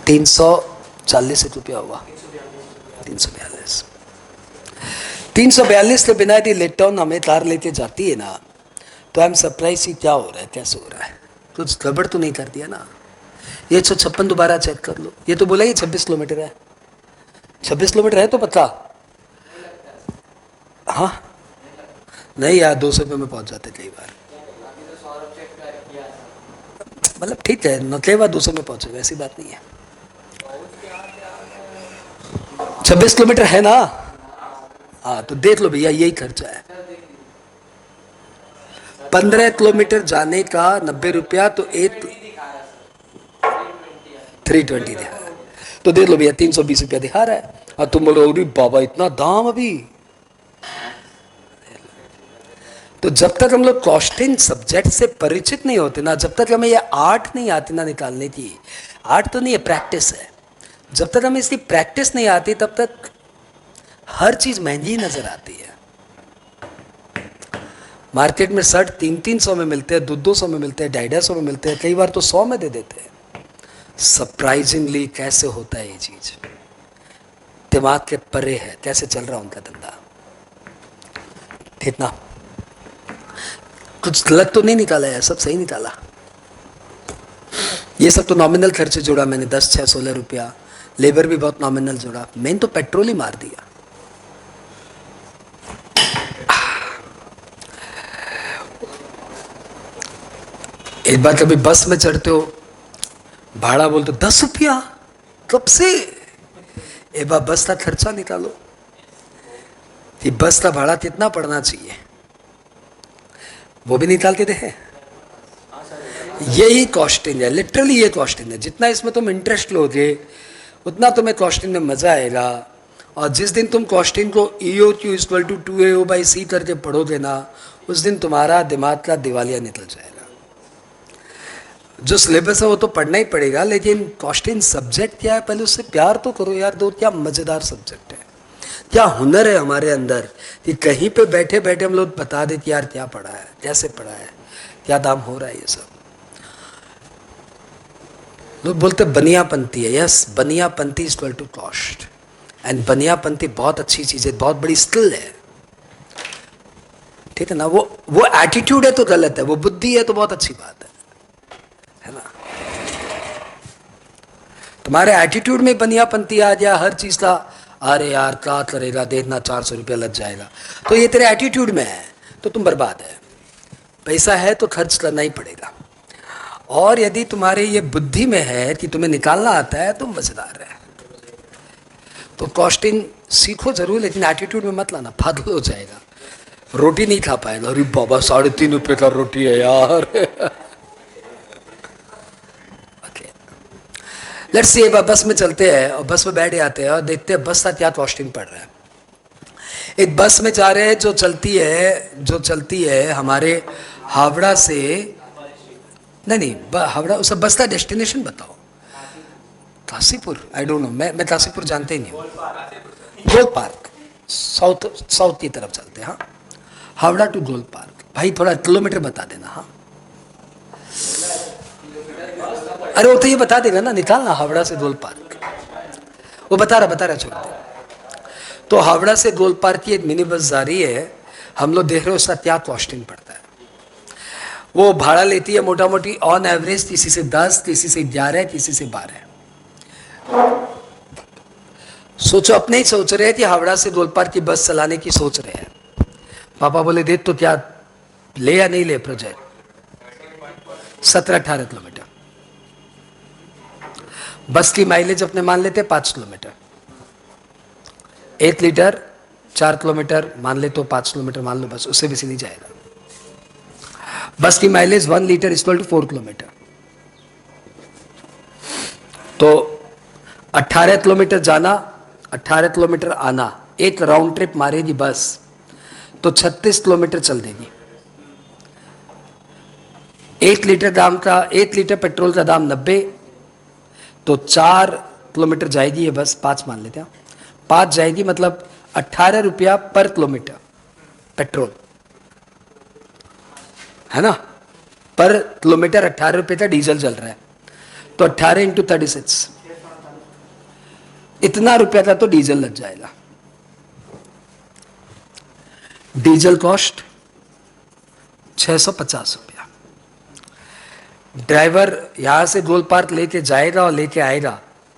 340 रुपया हुआ। 342। 342 के बिना यदि लेट टाउन हमें कार लेके जाती है ना, तो आई एम सरप्राइज कि क्या हो रहा है, कैसे हो रहा है, कुछ गड़बड़ तो नहीं कर दिया ना। ये 156 दोबारा चेक कर लो, ये तो बोला ये 26 किलोमीटर है, 26 किलोमीटर है तो पता। हाँ नहीं यार, 200 रुपये में पहुंच जाते कई बार, मतलब ठीक है नकलेवा 200 में पहुंचे, ऐसी बात नहीं है। 26 किलोमीटर है ना, हाँ तो देख लो भैया यही खर्चा है। 15 किलोमीटर जाने का 90 रुपया, तो 320 दिखा रहा है, तो देख लो भैया 320 रुपया दिखा रहा है। और तुम बोलो अरे बाबा इतना दाम अभी। तो जब तक हम लोग कॉस्टिंग सब्जेक्ट से परिचित नहीं होते ना, जब तक हमें ये आर्ट नहीं आती ना निकालने की, आर्ट तो नहीं है प्रैक्टिस है, जब तक हमें इसकी प्रैक्टिस नहीं आती तब तक हर चीज महंगी नजर आती है। मार्केट में शर्ट 300-300 में मिलते हैं, 200-200 में मिलते हैं, 250-250 में मिलते हैं, कई बार तो 100 में दे देते हैं। सरप्राइजिंगली कैसे होता है ये चीज, दिमाग के परे है कैसे चल रहा उनका धंधा। ठीक ना, कुछ गलत तो नहीं निकाला है, सब सही निकाला। ये सब तो नॉमिनल खर्चे जोड़ा मैंने, 10, 6, 16 रुपया, लेबर भी बहुत नॉमिनल जोड़ा, मैंने तो पेट्रोल ही मार दिया। एक बार कभी बस में चढ़ते हो, भाड़ा बोलते 10 रुपया, कब से? एक बार बस का खर्चा निकालो कि बस का भाड़ा कितना पड़ना चाहिए, वो भी निकाल के देखे। यही कॉस्टिंग है, लिटरली ये कॉस्टिंग है। जितना इसमें तुम इंटरेस्ट लोगे उतना तुम्हें कॉस्टिंग में मजा आएगा। और जिस दिन तुम कॉस्टिंग को EOQ = 2AO/C करके पढ़ोगे ना, उस दिन तुम्हारा दिमाग का दिवालिया निकल जाएगा। जो सिलेबस है वो तो पढ़ना ही पड़ेगा, लेकिन कॉस्टिंग सब्जेक्ट क्या है पहले उससे प्यार तो करो यार। दो क्या मजेदार सब्जेक्ट है, क्या हुनर है हमारे अंदर कि कहीं पे बैठे बैठे हम लोग बता दें कि यार क्या पढ़ा है, कैसे पढ़ा है, क्या दाम हो रहा है। ये सब लोग बोलते बनियापंथी है। यस, बनियापंथी = कॉस्ट। एंड बनियापंथी बहुत अच्छी चीज है, बहुत बड़ी स्किल है। ठीक है ना, वो एटीट्यूड है तो गलत है, वो बुद्धि है तो बहुत अच्छी बात है ना। तुम्हारे एटीट्यूड में बनियापंथी आ गया हर चीज का, अरे यार क्या करेगा, देखना 400 रुपया लग जाएगा, तो ये तेरे एटीट्यूड में है तो तुम बर्बाद है। पैसा है तो खर्च करना ही पड़ेगा। और यदि तुम्हारे ये बुद्धि में है कि तुम्हें निकालना आता है तो मजेदार है। तो कॉस्टिंग सीखो जरूर, लेकिन एटीट्यूड में मत लाना, फादल हो जाएगा, रोटी नहीं खा पाएगा। अरे बाबा 3.5 रुपये का रोटी है यार। लेट्स सी, बस में चलते हैं और बस में बैठ जाते हैं और देखते हैं बस का क्या कॉस्टिंग पड़ रहा है। एक बस में जा रहे हैं जो चलती है हमारे हावड़ा से, नहीं हावड़ा, उस बस का डेस्टिनेशन बताओ। काशीपुर, आई डोंट नो, मैं काशीपुर जानते ही नहीं हूँ। गोल पार्क, साउथ की तरफ चलते हैं। हाँ, हावड़ा टू गोल पार्क। भाई थोड़ा किलोमीटर बता देना। हाँ अरे वो तो ये बता देगा ना, निकालना हावड़ा से गोल पार्क, वो बता रहा छोड़ दे। तो हावड़ा से गोल पार्क की एक मिनी बस जा रही है, हम लोग देख रहे हो उसका क्या कॉस्टिंग पड़ता है। वो भाड़ा लेती है मोटा मोटी ऑन एवरेज किसी से 10, किसी से 11, किसी से 12। सोचो, अपने ही सोच रहे हैं कि हावड़ा से गोल पार्क की बस चलाने की सोच रहे हैं। पापा बोले देख तो क्या ले या नहीं ले प्रोजेक्ट। 17-18 किलोमीटर बस की माइलेज अपने मान लेते 5 किलोमीटर, 1 लीटर 4 किलोमीटर मान ले तो 5 किलोमीटर मान लो, बस उससे बेसी नहीं जाएगा। बस की माइलेज 1 लीटर = 4 किलोमीटर। तो 18 किलोमीटर जाना, 18 किलोमीटर आना, एक राउंड ट्रिप मारेगी बस तो 36 किलोमीटर चल देगी। 1 लीटर पेट्रोल का दाम 90, तो 4 किलोमीटर जाएगी ये बस, 5 मान लेते हैं, 5 जाएगी, मतलब 18 रुपया पर किलोमीटर पेट्रोल है ना। पर किलोमीटर 18 रुपये का डीजल चल रहा है, तो 18 × 36, इतना रुपया का तो डीजल लग जाएगा। डीजल कॉस्ट 650 रुपया। ड्राइवर यहाँ से गोल पार्क लेके जाएगा और लेके आएगा,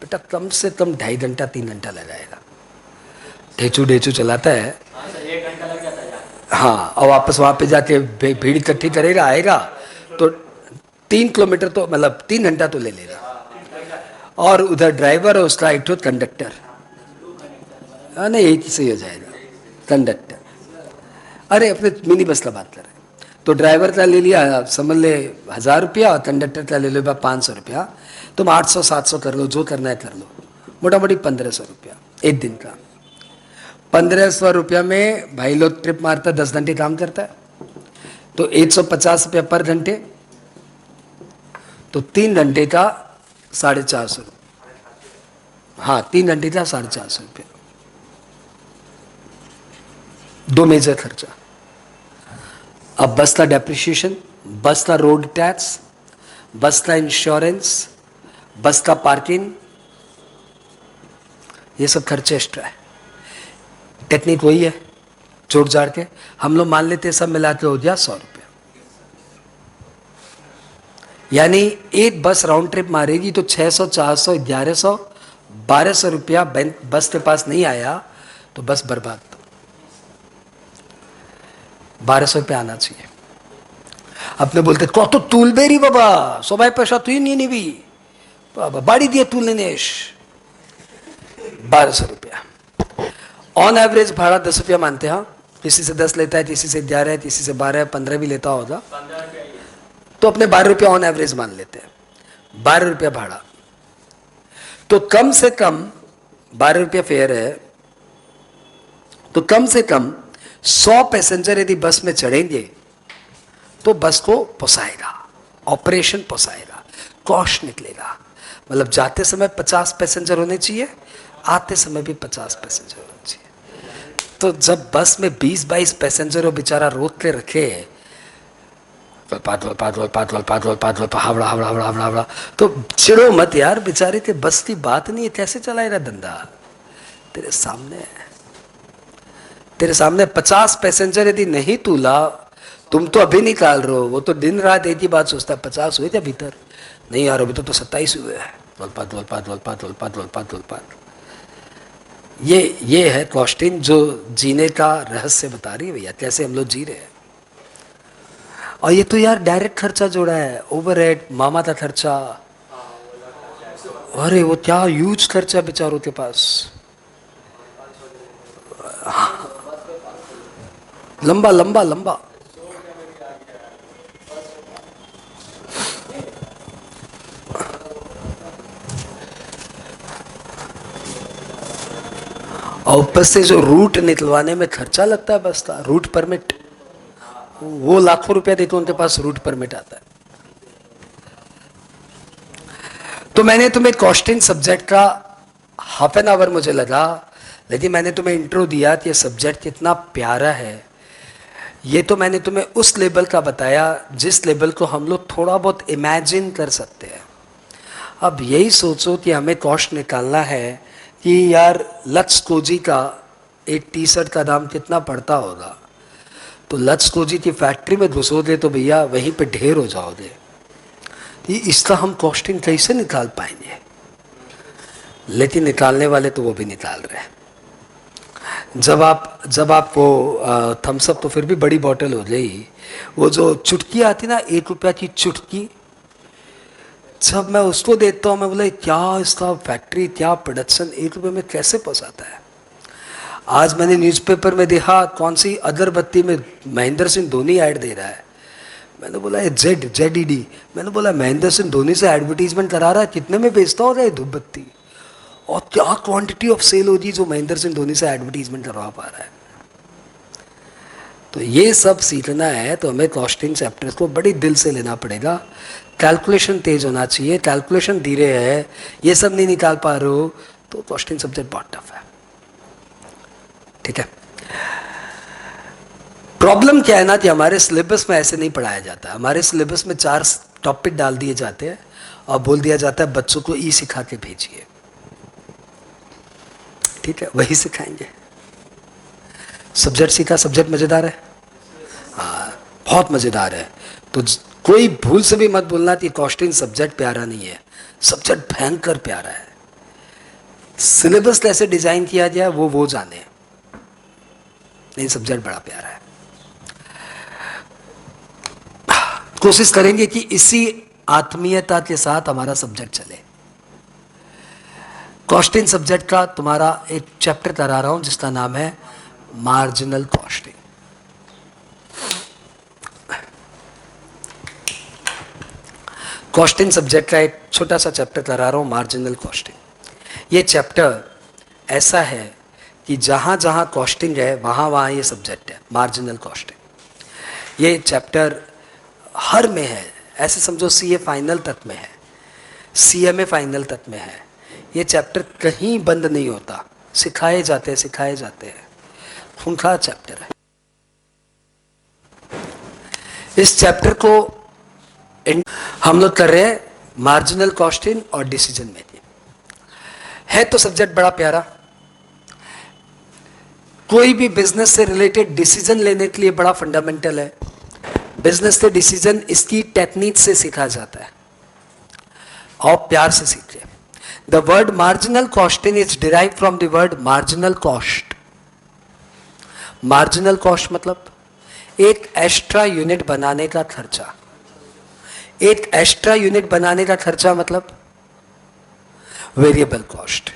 बेटा कम से कम 2.5 घंटा 3 घंटा लगाएगा। ढेचू ढेचू चलाता है। 1 घंटा लग जाता है। हाँ, और वापस वहाँ पे जाके भीड़ इकट्ठी करेगा, आएगा तो 3 किलोमीटर तो मतलब 3 घंटा तो ले लेगा। और उधर ड्राइवर और उसका एक कंडक्टर, नहीं एक ही सही हो जाएगा, कंडक्टर। अरे अपने मिनी बस का बात कर रहे हैं, तो ड्राइवर का ले लिया समझ ले 1000 रुपया और कंडक्टर का ले लो 500 रुपया, तुम 800-700 कर लो, जो करना है कर लो, मोटा मोटी 1500 रुपया एक दिन का। 1500 रुपया में भाई लोग ट्रिप मारता है, 10 घंटे काम करता है, तो 150 रुपया पर घंटे, तो 3 घंटे का 450 रुपया। हाँ, 3 घंटे का 450 रुपया, 2 मेजर खर्चा। अब बस का डेप्रिसिएशन, बस का रोड टैक्स, बस का इंश्योरेंस, बस का पार्किंग, ये सब खर्चे एक्स्ट्रा है। टेक्निक वही है, जोड़ जाड़ के हम लोग मान लेते हैं सब मिला के हो गया 100 रुपया। यानी एक बस राउंड ट्रिप मारेगी तो 600, 400, 1100, 1200 रुपया बस के पास नहीं आया तो बस बर्बाद। 1200 रुपया आना चाहिए। अपने बोलते कत तुलबे री बाबा, सबाई पैसा तुई नहीं निबी बाबा, बाड़ी दिए तुलनेश। 1200 रुपया ऑन एवरेज भाड़ा 10 रुपया मानते हैं। किसी से 10 लेता है, किसी से 11 है, किसी से 12, 15 भी लेता होगा, तो अपने 12 रुपया ऑन एवरेज मान लेते हैं। 12 रुपया भाड़ा, तो कम से कम 12 रुपया फेयर है, तो कम से कम 100 पैसेंजर यदि बस में चढ़ेंगे तो बस को पोसाएगा, ऑपरेशन पोसाएगा, कॉस्ट निकलेगा। मतलब जाते समय 50 पैसेंजर होने चाहिए, आते समय भी 50 पैसेंजर होने चाहिए। तो जब बस में 20-22 पैसेंजर हो, बेचारा रोक के रखे पादल पादल पादल पादल पादल हावड़ा हावड़ा हावड़ा हावड़ा हावड़ा, तो चिड़ो मत यार, बेचारे के बस की बात नहीं है, कैसे चलाएगा धंधा। तेरे सामने 50 पैसेंजर यदि नहीं तूला, तुम तो अभी निकाल रहे हो, वो तो दिन रात एक ही बात सोचता है 50 हुए थे भीतर, नहीं यार अभी तो 27 हुए हैं। ये है कॉस्टिंग जो जीने का रहस्य बता रही है भैया, कैसे हम लोग जी रहे हैं। और ये तो यार डायरेक्ट खर्चा जोड़ा है, ओवरहेड, मामा का खर्चा, अरे वो क्या ह्यूज खर्चा बेचारों के पास, लंबा लंबा लंबा। और ऊपर से जो रूट निकलवाने में खर्चा लगता है बस का, रूट परमिट, वो लाखों रुपया देते उनके पास रूट परमिट आता है। तो मैंने तुम्हें कॉस्टिंग सब्जेक्ट का हाफ एन आवर मुझे लगा, लेकिन मैंने तुम्हें इंट्रो दिया कि ये सब्जेक्ट कितना प्यारा है। ये तो मैंने तुम्हें उस लेवल का बताया जिस लेवल को हम लोग थोड़ा बहुत इमेजिन कर सकते हैं। अब यही सोचो कि हमें कॉस्ट निकालना है कि यार लक्स कोजी का एक टी शर्ट का दाम कितना पड़ता होगा, तो लक्स कोजी की फैक्ट्री में घुसोगे तो भैया वहीं पे ढेर हो जाओगे। ये इसका हम कॉस्टिंग कैसे निकाल पाएंगे, लेकिन निकालने वाले तो वो भी निकाल रहे हैं। जब आप वो थम्सअप तो फिर भी बड़ी बोतल हो गई, वो जो चुटकी आती ना 1 रुपया की चुटकी, जब मैं उसको देखता हूँ मैं बोला क्या इसका फैक्ट्री, क्या प्रोडक्शन 1 रुपये में कैसे पहुँचाता है। आज मैंने न्यूज़पेपर में देखा कौन सी अगरबत्ती में महेंद्र सिंह धोनी ऐड दे रहा है। मैंने बोला ये ZED, मैंने बोला महेंद्र सिंह धोनी से एडवर्टीजमेंट करा रहा है, कितने में बेचता होगा ये धूप बत्ती, और क्या क्वांटिटी ऑफ सेल होगी जो महेंद्र सिंह धोनी से एडवर्टीजमेंट करवा पा रहा है। तो ये सब सीखना है तो हमें कॉस्टिंग चैप्टर्स को बड़ी दिल से लेना पड़ेगा। कैलकुलेशन तेज होना चाहिए, कैलकुलेशन धीरे है, ये सब नहीं निकाल पा रहे हो तो कॉस्टिंग सब्जेक्ट बहुत टफ है। ठीक है, प्रॉब्लम क्या है ना कि हमारे सिलेबस में ऐसे नहीं पढ़ाया जाता। हमारे सिलेबस में 4 टॉपिक डाल दिए जाते हैं और बोल दिया जाता है बच्चों को ई सिखा के भेजिए। ठीक है, वही सिखाएंगे। सब्जेक्ट सीखा, सब्जेक्ट मजेदार है, हाँ बहुत मजेदार है। तो कोई भूल से भी मत बोलना कि कॉस्टिंग सब्जेक्ट प्यारा नहीं है। सब्जेक्ट भयंकर प्यारा है। सिलेबस कैसे डिजाइन किया गया वो जाने, नहीं सब्जेक्ट बड़ा प्यारा है। कोशिश करेंगे कि इसी आत्मीयता के साथ हमारा सब्जेक्ट चले। कॉस्टिंग सब्जेक्ट का तुम्हारा एक चैप्टर करा रहा हूं जिसका नाम है मार्जिनल कॉस्टिंग। कॉस्टिंग सब्जेक्ट का एक छोटा सा चैप्टर करा रहा हूं, मार्जिनल कॉस्टिंग। ये चैप्टर ऐसा है कि जहां जहां कॉस्टिंग है वहां वहां ये सब्जेक्ट है, मार्जिनल कॉस्टिंग। ये चैप्टर हर में है, ऐसे समझो सीए फाइनल तक में है, सीएमए फाइनल तक में है। ये चैप्टर कहीं बंद नहीं होता, सिखाए जाते हैं। खूंखार चैप्टर है। इस चैप्टर को हम लोग कर रहे हैं मार्जिनल कॉस्टिंग और डिसीजन मेकिंग। है तो सब्जेक्ट बड़ा प्यारा। कोई भी बिजनेस से रिलेटेड डिसीजन लेने के लिए बड़ा फंडामेंटल है। बिजनेस से डिसीजन इसकी टेक्निक से सीखा जाता है और प्यार से सीखिए। The word marginal costing is derive from the word marginal cost. Marginal cost मतलब एक एक्स्ट्रा यूनिट बनाने का खर्चा। एक एक्स्ट्रा यूनिट बनाने का खर्चा मतलब वेरिएबल कॉस्ट,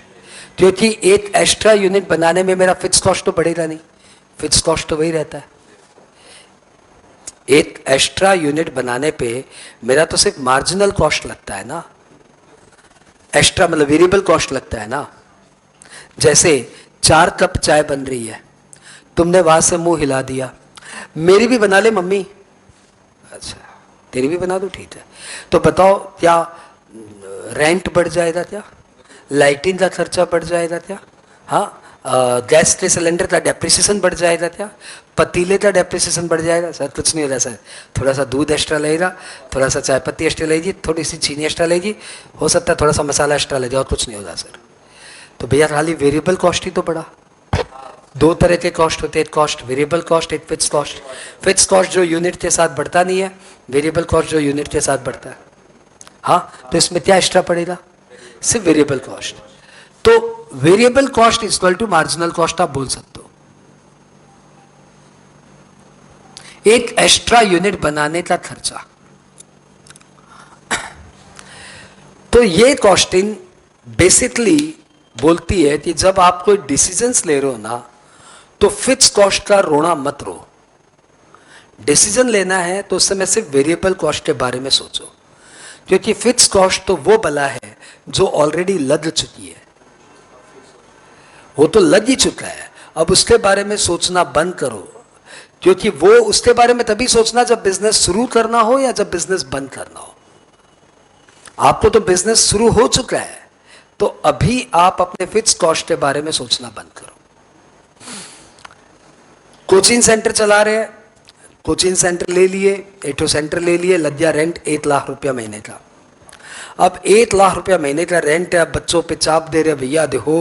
क्योंकि एक एक्स्ट्रा यूनिट बनाने में मेरा फिक्स कॉस्ट तो बढ़ेगा नहीं, फिक्स कॉस्ट तो वही रहता है। एक एक्स्ट्रा यूनिट बनाने पे मेरा तो सिर्फ मार्जिनल कॉस्ट लगता है ना, एक्स्ट्रा मतलब वेरिएबल कॉस्ट लगता है ना। जैसे 4 कप चाय बन रही है, तुमने वहां से मुंह हिला दिया, मेरी भी बना ले मम्मी, अच्छा तेरी भी बना दो, ठीक है। तो बताओ क्या रेंट बढ़ जाएगा क्या, लाइटिंग का खर्चा बढ़ जाएगा क्या, हाँ गैस के सिलेंडर का डेप्रिसिएशन बढ़ जाएगा क्या, पतीले का डेप्रिसिएशन बढ़ जाएगा? सर कुछ नहीं होगा सर, थोड़ा सा दूध एक्स्ट्रा लगेगा, थोड़ा सा चाय पत्ती एक्स्ट्रा लगेगी, थोड़ी सी चीनी एक्स्ट्रा लगेगी, हो सकता है थोड़ा सा मसाला एक्स्ट्रा लगे, और कुछ नहीं होगा सर। तो भैया खाली वेरिएबल कॉस्ट ही तो बढ़ा। 2 तरह के कॉस्ट होते हैं, एक कॉस्ट वेरिएबल कॉस्ट, एक फिक्स कॉस्ट। फिक्स कॉस्ट जो यूनिट के साथ बढ़ता नहीं है, वेरिएबल कॉस्ट जो यूनिट के साथ बढ़ता है। हाँ, तो इसमें क्या एक्स्ट्रा पड़ेगा? सिर्फ वेरिएबल कॉस्ट। तो variable cost equal to marginal cost आप बोल सकते हो। एक एक्स्ट्रा यूनिट बनाने का खर्चा। तो ये कॉस्टिंग बेसिकली बोलती है कि जब आप कोई डिसीजंस ले रहे हो ना, तो फिक्स कॉस्ट का रोना मत रो। डिसीजन लेना है तो उस समय सिर्फ वेरिएबल कॉस्ट के बारे में सोचो, क्योंकि फिक्स कॉस्ट तो वो बला है जो ऑलरेडी लग चुकी है, वो तो लग ही चुका है। अब उसके बारे में सोचना बंद करो, क्योंकि वो उसके बारे में तभी सोचना जब बिजनेस शुरू करना हो या जब बिजनेस बंद करना हो। आपको तो बिजनेस शुरू हो चुका है, तो अभी आप अपने फिक्स कॉस्ट के बारे में सोचना बंद करो। कोचिंग सेंटर चला रहे हैं, कोचिंग सेंटर ले लिए, एटो सेंटर ले लिए, लग गया रेंट 1 लाख रुपया महीने का। अब 1 लाख रुपया महीने का रेंट है, अब बच्चों पे चाप दे रहे भैया देखो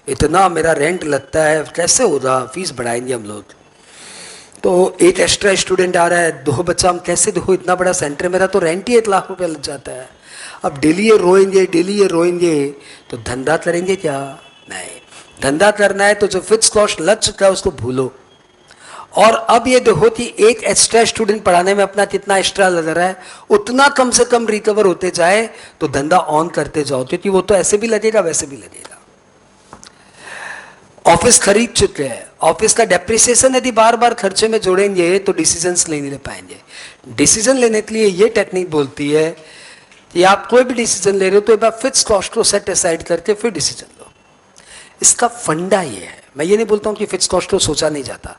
इतना मेरा रेंट लगता है, कैसे होगा, फीस बढ़ाएंगे हम लोग। तो एक एक्स्ट्रा स्टूडेंट आ रहा है, 2 बच्चा, हम कैसे देखो इतना बड़ा सेंटर, मेरा तो रेंट ही 1 लाख रुपया लग जाता है। अब डेली ये रोएंगे, डेली ये रोएंगे, तो धंधा करेंगे क्या? नहीं, धंधा करना है तो जो फिक्स कॉस्ट लग चुका है उसको भूलो। और अब ये देखो कि एक एक्स्ट्रा स्टूडेंट पढ़ाने में अपना कितना एक्स्ट्रा लग रहा है, उतना कम से कम रिकवर होते जाए, तो धंधा ऑन करते जाओ, क्योंकि वो तो ऐसे भी लगेगा वैसे भी लगेगा। ऑफिस खरीद चुके हैं, ऑफिस का डेप्रिसिएशन यदि बार बार खर्चे में जोड़ेंगे तो डिसीजंस नहीं ले पाएंगे। डिसीजन लेने के लिए ये टेक्निक बोलती है कि आप कोई भी डिसीजन ले रहे हो तो एक बार फिक्स कॉस्ट को सेट असाइड करके फिर डिसीजन लो। इसका फंडा ये है। मैं ये नहीं बोलता हूं कि फिक्स कॉस्ट को सोचा नहीं जाता,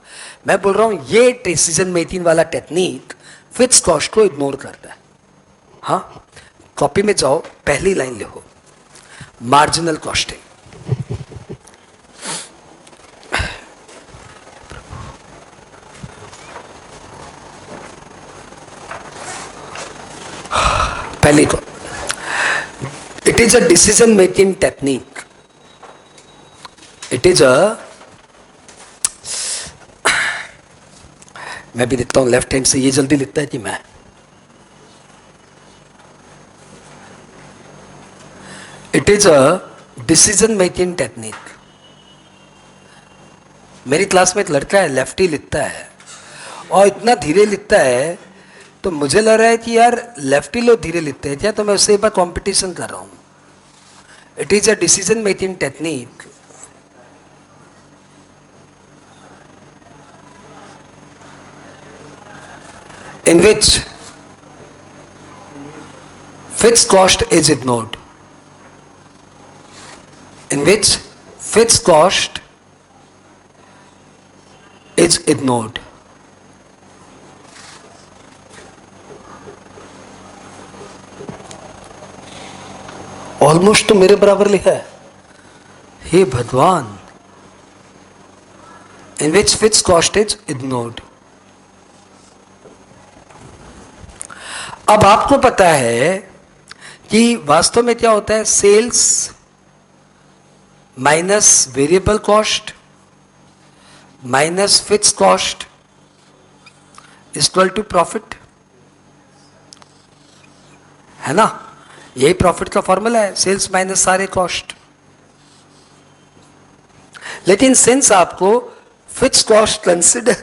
मैं बोल रहा हूं ये डिसीजन मेकिंग वाला टेक्निक फिक्स कॉस्ट को इग्नोर करता है। हाँ, कॉपी में जाओ, पहली लाइन लिखो, मार्जिनल कॉस्टिंग। पहली को, it is a decision making technique. It is a, मैं भी लिखता हूं लेफ्ट हैंड से, ये जल्दी लिखता है कि मैं, it is a decision making technique. मेरी क्लास में एक लड़का है, लेफ्टी लिखता है और इतना धीरे लिखता है, तो मुझे लग रहा है कि यार लेफ्टी लोग धीरे लिखते हैं क्या, तो मैं उससे एक बार कॉम्पिटिशन कर रहा हूँ. It is a decision making technique in which fixed cost is ignored. In which fixed cost is ignored. Almost तो मेरे बराबर लिखा है. हे भगवान. In which fixed cost is ignored. अब आपको पता है कि वास्तव में क्या होता है. Sales minus variable cost minus fix cost equal to profit, है ना. यही प्रॉफिट का फॉर्मूला है, सेल्स माइनस सारे कॉस्ट. लेकिन सिंस आपको फिक्स कॉस्ट कंसिडर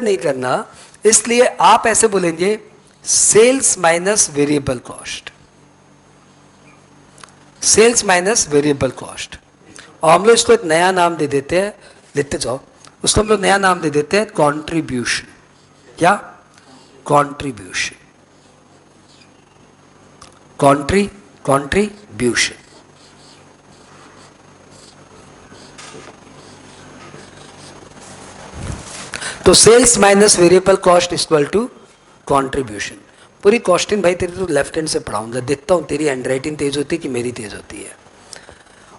नहीं करना, इसलिए आप ऐसे बोलेंगे sales minus variable cost, sales minus variable cost. और हम लोग इसको एक नया नाम दे देते हैं, लिखते जाओ, उसको हम लोग नया नाम दे देते हैं कॉन्ट्रीब्यूशन. क्या? कॉन्ट्रीब्यूशन. कॉन्ट्रीब्यूशन. तो sales minus variable cost equal to contribution. पूरी कॉस्टिंग भाई तेरी तो लेफ्ट हैंड से पढ़ाऊंगा. देखता हूँ तेरी हैंड राइटिंग तेज होती है कि मेरी तेज होती है.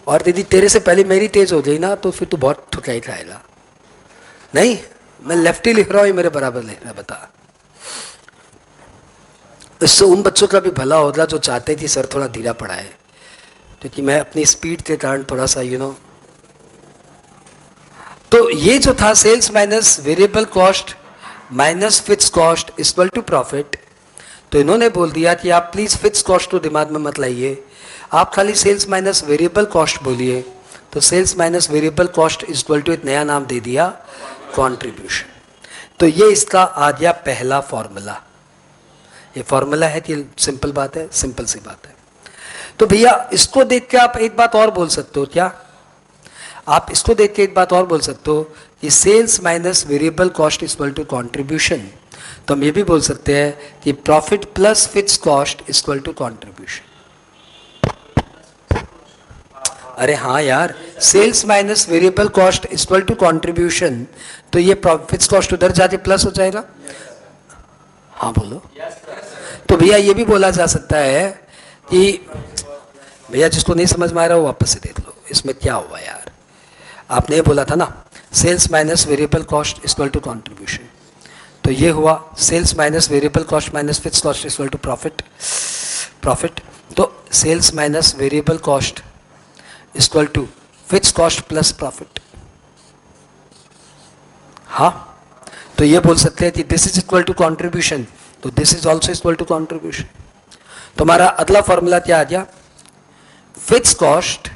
और दीदी तेरे से पहले मेरी तेज हो गई ना तो फिर तू बहुत ठुकाई खाएगा. नहीं, मैं लेफ्टी लिख रहा हूँ, मेरे बराबर लिख रहा है. बता, इससे उन बच्चों का भी भला होगा जो चाहते कि सर थोड़ा धीरा पढ़ाए, क्योंकि मैं अपनी स्पीड के कारण थोड़ा सा तो ये जो था sales minus variable cost minus fix cost equal to profit. तो इन्होंने बोल दिया कि आप प्लीज फिक्स कॉस्ट को दिमाग में मत लाइए, आप खाली सेल्स माइनस वेरिएबल कॉस्ट बोलिए. तो sales minus variable cost equal to एक नया नाम दे दिया कॉन्ट्रीब्यूशन. तो ये इसका आ गया पहला फॉर्मूला. ये फॉर्मूला है कि सिंपल बात है, सिंपल सी बात है. तो भैया इसको देख के आप एक बात और बोल सकते हो. क्या? आप इसको देख के एक बात और बोल सकते हो कि sales minus variable cost equal to contribution. तो हम ये भी बोल सकते हैं कि profit plus fix cost equal to contribution. अरे हाँ यार, sales minus variable cost equal to contribution. तो ये फिक्स कॉस्ट उधर जाके प्लस हो जाएगा. हाँ बोलो. तो भैया ये भी बोला जा सकता है कि भैया जिसको नहीं समझ में आ रहा हो वापस से देख लो, इसमें क्या हुआ यार. आपने ये बोला था ना sales minus variable cost equal to contribution. तो ये हुआ sales minus variable cost minus fix cost equal to profit. तो sales minus variable cost equal to fix cost plus profit. हाँ, तो ये बोल सकते हैं कि this is equal to contribution, तो this is also equal to contribution. तो हमारा अगला फॉर्मूला क्या आ गया? Fix cost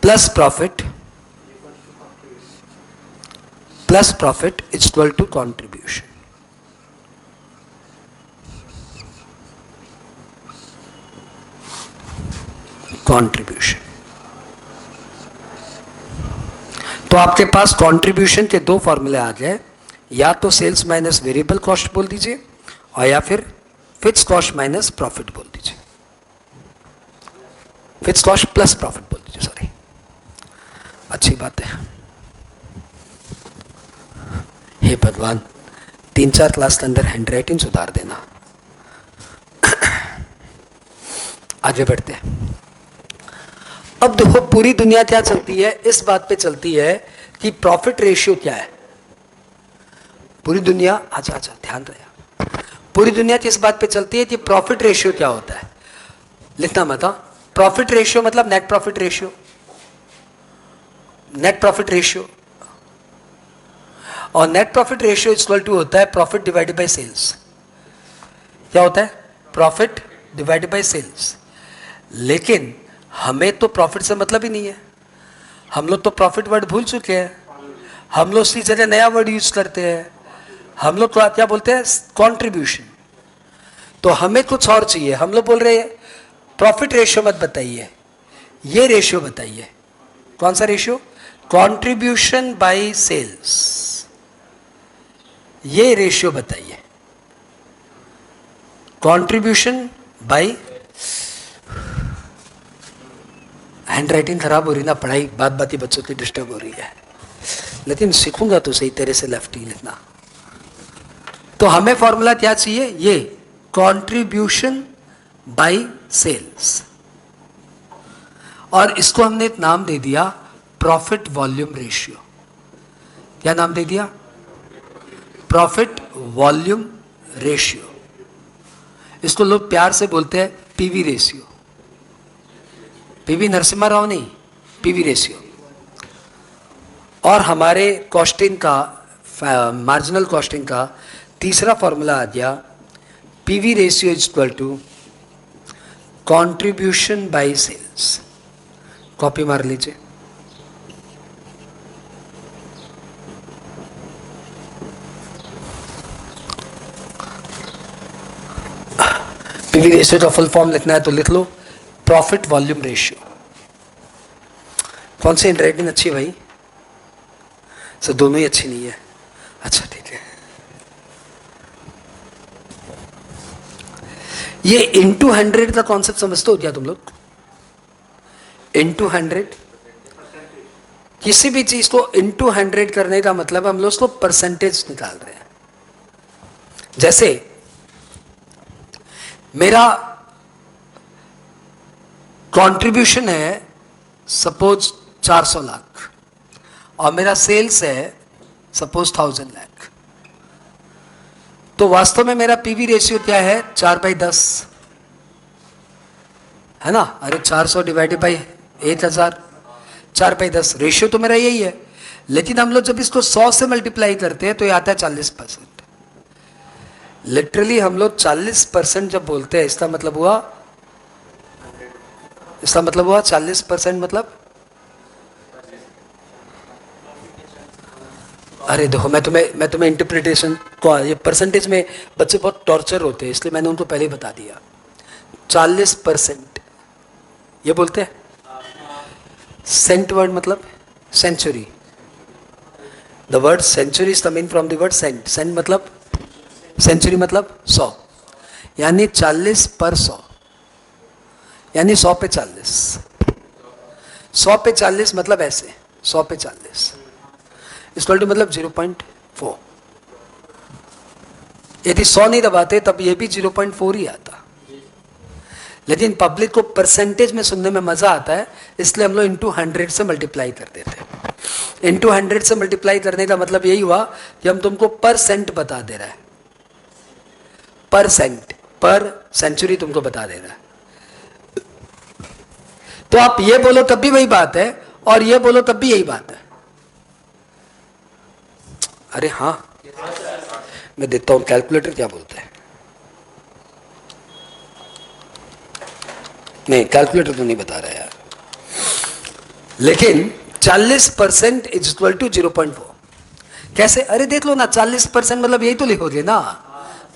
plus profit is equal to contribution. Contribution. तो आपके पास कॉन्ट्रीब्यूशन के दो फॉर्मूले आ गए. या तो सेल्स माइनस वेरिएबल कॉस्ट बोल दीजिए और या फिर फिक्स कॉस्ट माइनस प्रॉफिट बोल दीजिए. फिक्स कॉस्ट प्लस प्रॉफिट बोल दीजिए, सॉरी. अच्छी बात है. हे भगवान, 3-4 क्लास के अंदर हैंड राइटिंग सुधार देना. आगे बढ़ते हैं. अब देखो पूरी दुनिया क्या चलती है, इस बात पे चलती है कि प्रॉफिट रेशियो क्या है. पूरी दुनिया, अच्छा ध्यान रहे, पूरी दुनिया किस बात पे चलती है कि प्रॉफिट रेशियो क्या होता है. लिखना मत. प्रॉफिट रेशियो मतलब net profit ratio. Net profit ratio. और net profit ratio equal to होता है प्रॉफिट डिवाइडेड बाय सेल्स। क्या होता है? Profit divided by sales. लेकिन हमें तो प्रॉफिट से मतलब ही नहीं है, हम लोग तो प्रॉफिट वर्ड भूल चुके हैं, हम लोग उसकी जगह नया वर्ड यूज करते हैं, हम लोग तो क्या बोलते हैं? कंट्रीब्यूशन। तो हमें कुछ और चाहिए, हम लोग बोल रहे हैं प्रॉफिट रेशियो मत बताइए, ये रेशियो बताइए। कौन सा रेशियो? कंट्रीब्यूशन बाय सेल्स, ये रेशियो बताइए। कंट्रीब्यूशन बाय, हैंड राइटिंग खराब हो रही ना, पढ़ाई बात बाती बच्चों की डिस्टर्ब हो रही है, लेकिन सीखूंगा तो सही तरह से लेफ्टी लिखना। तो हमें फॉर्मूला क्या चाहिए? ये कंट्रीब्यूशन बाय सेल्स, और इसको हमने एक नाम दे दिया प्रॉफिट वॉल्यूम रेशियो। क्या नाम दे दिया? Profit volume ratio. इसको लोग प्यार से बोलते हैं PV ratio. PV Narasimha Rao नहीं, पीवी रेशियो। और हमारे कॉस्टिंग का, मार्जिनल कॉस्टिंग का तीसरा फॉर्मूला आ गया PV ratio is equal to contribution by sales. Copy मार लीजिए। पीवी रेशियो का फुल फॉर्म लिखना है तो लिख लो प्रॉफिट वॉल्यूम रेशियो। कौन सी हैंडराइटिंग अच्छी है भाई? सर दोनों ही अच्छी नहीं है। अच्छा ठीक है। ये इंटू 100 का कॉन्सेप्ट समझते हो क्या तुम लोग? इंटू 100, किसी भी चीज को इंटू 100 करने का मतलब हम लोग उसको परसेंटेज निकाल रहे हैं। जैसे मेरा कंट्रीब्यूशन है सपोज 400 लाख और मेरा सेल्स है सपोज 1000 लाख, तो वास्तव में मेरा पीवी रेशियो क्या है? 4/10 है ना? अरे 400 डिवाइडेड बाई 1000, 4/10 रेशियो तो मेरा यही है। लेकिन हम लोग जब इसको 100 से मल्टीप्लाई करते हैं तो ये आता है 40%। लिटरली हम लोग 40% जब बोलते हैं, इसका मतलब हुआ 40% मतलब, अरे देखो मैं तुम्हें इंटरप्रिटेशन को, ये परसेंटेज में बच्चे बहुत टॉर्चर होते हैं, इसलिए मैंने उनको पहले ही बता दिया। 40% ये बोलते हैं। सेंट वर्ड मतलब century. The word century is coming from the word cent. Cent मतलब सेंचुरी मतलब 100, यानी 40 पर 100, यानी 100 पे 40। 100 पे 40 मतलब ऐसे 100 पे 40 इक्वल टू मतलब 0.4। यदि 100 नहीं दबाते तब ये भी 0.4 ही आता। लेकिन पब्लिक को परसेंटेज में सुनने में मजा आता है, इसलिए हम लोग इंटू 100 से मल्टीप्लाई कर देते हैं। इंटू 100 से मल्टीप्लाई करने का मतलब यही हुआ कि हम तुमको परसेंट बता दे रहा है, परसेंट पर सेंचुरी तुमको बता दे रहा है। तो आप ये बोलो तब भी वही बात है और ये बोलो तब भी यही बात है। अरे हाँ, मैं देखता हूं कैलकुलेटर क्या बोलता है। नहीं, कैलकुलेटर तो नहीं बता रहा यार। लेकिन 40% इज इक्वल टू 0.4 कैसे? अरे देख लो ना, 40% मतलब यही तो लिखोगे ना,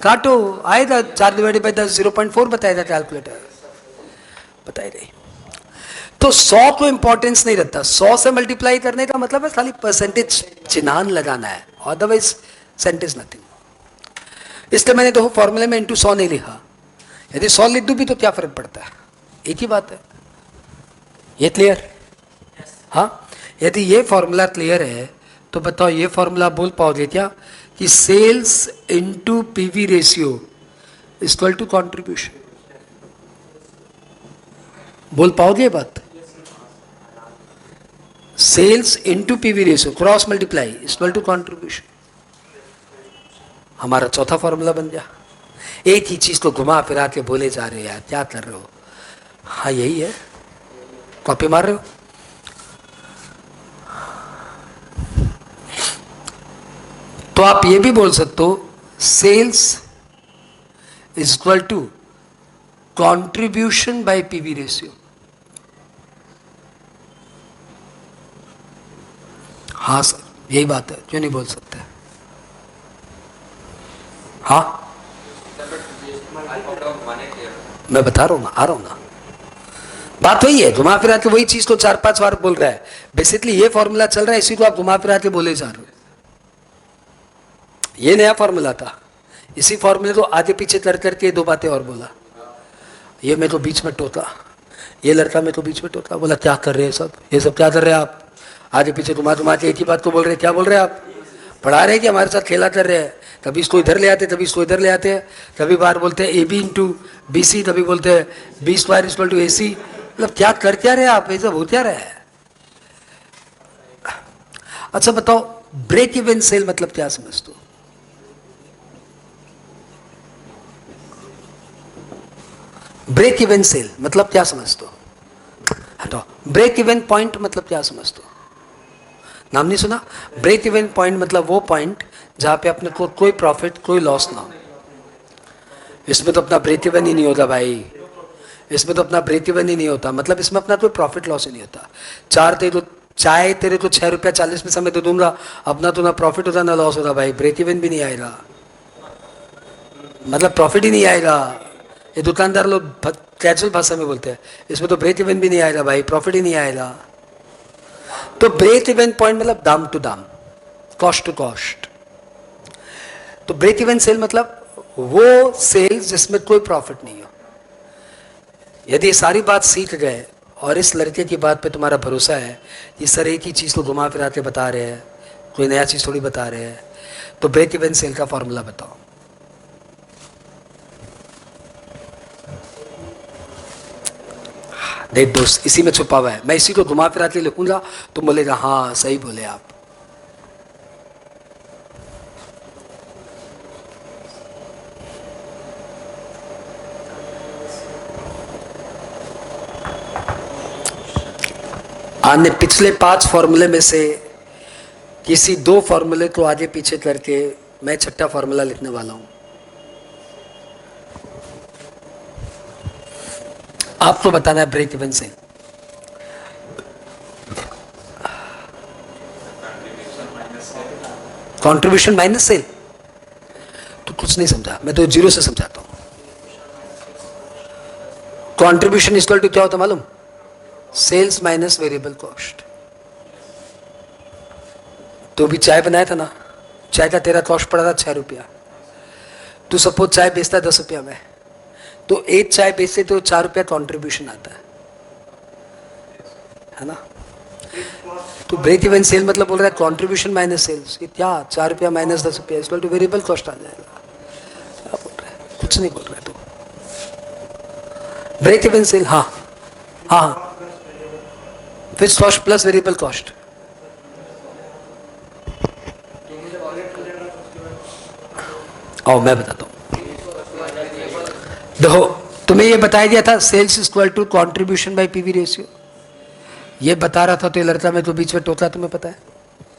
काटो आएगा 4 डिवाइडेड बाई 10, 0.4 बताएगा कैलकुलेटर, बताएगा ही। तो 100 को इंपॉर्टेंस नहीं रहता। 100 से मल्टीप्लाई करने का मतलब है खाली परसेंटेज चिन्हान लगाना है, अदरवाइज सेंटेंस नथिंग। इसलिए मैंने देखो फॉर्मूले में इंटू 100 नहीं लिखा। यदि 100 लिख दूं भी तो क्या फर्क पड़ता है, एक ही बात है। ये क्लियर? हाँ, यदि ये फॉर्मूला क्लियर है तो बताओ ये फॉर्मूला बोल पाओगे क्या कि sales into PV ratio equal to contribution? बोल पाओगे बात? Sales into PV ratio cross multiply equal to contribution, हमारा चौथा फॉर्मूला बन गया। एक ही चीज को घुमा फिरा के बोले जा रहे हो यार, क्या कर रहे हो? हाँ यही है, कॉपी मार रहे हो। तो आप ये भी बोल सकते हो sales is equal to contribution by PV ratio. हाँ सर, यही बात है, क्यों नहीं बोल सकते? हाँ मैं बता रहा हूं ना, आ रहा हूं ना, बात वही है, घुमा फिरा के वही चीज तो 4-5 बार बोल रहा है। बेसिकली ये फॉर्मूला चल रहा है, इसी को आप घुमा फिरा के बोले जा रहे हो। ये नया फॉर्मूला था, इसी फॉर्मूले को आगे पीछे कर करके 2 बातें और बोला। ये मैं तो बीच में टोका, ये लड़का मैं तो बीच में टोका, बोला क्या कर रहे हैं सब, ये सब क्या कर रहे हैं आप? आगे पीछे घुमा घुमा के एक ही बात को बोल रहे हैं। क्या बोल रहे हैं आप? पढ़ा रहे हैं कि हमारे साथ खेला कर रहे हैं? कभी इसको इधर ले आते, कभी इसको इधर ले आते हैं, कभी बार बोलते हैं A B into B C, कभी बोलते हैं B square equal to A C. मतलब क्या कर क्या रहे आप, ये सब हो क्या रहे हैं? अच्छा बताओ, ब्रेक इवन सेल मतलब क्या समझते हो? ब्रेक इवन सेल मतलब क्या समझते हो? हटाओ, ब्रेक इवन पॉइंट मतलब क्या समझते हो? नाम नहीं सुना? ब्रेक इवन पॉइंट मतलब वो पॉइंट जहां पे अपने को कोई प्रॉफिट कोई लॉस ना हो। इसमें तो अपना ब्रेक इवन ही नहीं होता भाई, इसमें तो अपना ब्रेक इवन ही नहीं होता, मतलब इसमें अपना कोई प्रॉफिट लॉस ही नहीं होता। चाय तेरे को 6 रुपया 40 पैसा में तो दूंगा, अपना तो ना प्रॉफिट होता ना लॉस होता भाई, ब्रेक इवन भी नहीं आएगा, मतलब प्रॉफिट ही नहीं आएगा। ये दुकानदार लोग कैजुअल भाषा में बोलते हैं, इसमें तो ब्रेक इवन भी नहीं आएगा भाई, प्रॉफिट ही नहीं आएगा। तो ब्रेक इवन पॉइंट मतलब दाम टू दाम, कॉस्ट टू कॉस्ट। तो ब्रेक इवन सेल मतलब वो सेल्स जिसमें कोई प्रॉफिट नहीं हो। यदि ये सारी बात सीख गए और इस लड़के की बात पे तुम्हारा भरोसा है कि सर एक ही चीज को घुमा फिरा के बता रहे हैं, कोई नया चीज थोड़ी बता रहे हैं, तो ब्रेक इवन सेल का फॉर्मूला बताओ। देख दोस्त, इसी में छुपा हुआ है, मैं इसी को घुमा फिरा के लिखूंगा, तुम बोलेगा हाँ सही बोले आप। आपने पिछले 5 फॉर्मूले में से किसी 2 फॉर्मूले को आगे पीछे करके मैं 6ठा फॉर्मूला लिखने वाला हूं। आपको बताना है ब्रेक इवन से। कंट्रीब्यूशन माइनस सेल, तो कुछ नहीं समझा, मैं तो 0 से समझाता हूं। कंट्रीब्यूशन इक्वल टू क्या होता मालूम? Sales minus variable cost. तो भी चाय बनाया था ना, चाय का तेरा कॉस्ट पड़ा था 6 रुपया, तू सपोज चाय बेचता है 10 रुपया में, तो एक चाय बेचते तो 4 रुपया कॉन्ट्रीब्यूशन आता है ना? तो ब्रेक इवन सेल मतलब बोल रहा है कॉन्ट्रीब्यूशन माइनस सेल्स, ये क्या 4 रुपया माइनस 10 रुपया इक्वल टू वेरिएबल कॉस्ट आ जाएगा। क्या बोल रहा है? कुछ नहीं बोल रहा है तू। ब्रेक इवन सेल, हाँ हाँ, fixed cost plus variable cost. आओ मैं बताता हूं। देखो, तुम्हें ये बताया गया था sales equal to contribution by PV ratio, ये बता रहा था तो ये लड़का मैं तो बीच में टोका, तुम्हें पता है,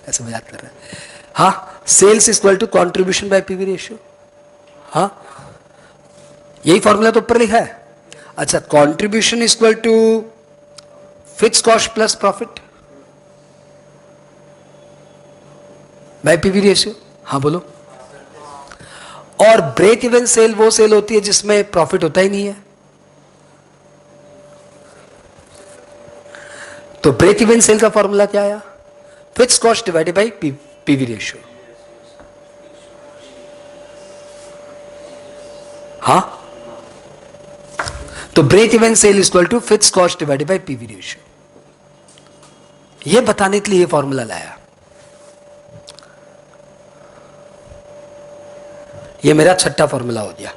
ऐसे मजाक कर रहा है। हाँ, sales equal to contribution by PV ratio, हाँ यही फॉर्मूला तो ऊपर लिखा है। अच्छा, contribution equal to fix cost plus profit by PV ratio, हाँ बोलो। और ब्रेक इवन सेल वो सेल होती है जिसमें प्रॉफिट होता ही नहीं है। तो ब्रेक इवन सेल का फॉर्मूला क्या आया? Fixed cost divided by PV ratio. हाँ, तो break even sale equal to fix cost divided by PV ratio, यह बताने के लिए यह फॉर्मूला लाया। ये मेरा 6ठा फॉर्मूला हो गया।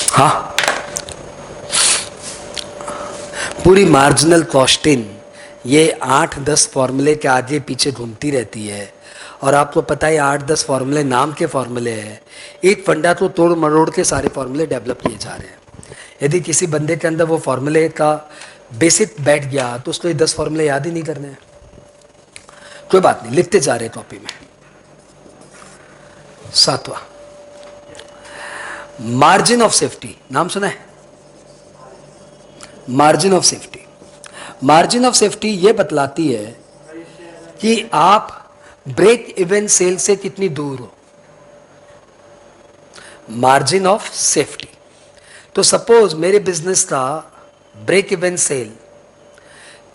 हाँ, पूरी मार्जिनल कॉस्टिंग ये 8-10 फॉर्मूले के आगे पीछे घूमती रहती है, और आपको पता है 8-10 फॉर्मूले नाम के फॉर्मूले हैं। एक फंडा को तोड़ मरोड़ के सारे फॉर्मूले डेवलप किए जा रहे हैं। यदि किसी बंदे के अंदर वो फॉर्मूले का बेसिक बैठ गया तो उसको ये 10 फॉर्मूले याद ही नहीं करने हैं। कोई बात नहीं, लिखते जा रहे कॉपी में। 7वां, मार्जिन ऑफ सेफ्टी, नाम सुना है? Margin of safety, margin of safety ये बतलाती है कि आप ब्रेक इवन सेल से कितनी दूर हो। मार्जिन ऑफ सेफ्टी, तो सपोज मेरे बिजनेस का ब्रेक इवन सेल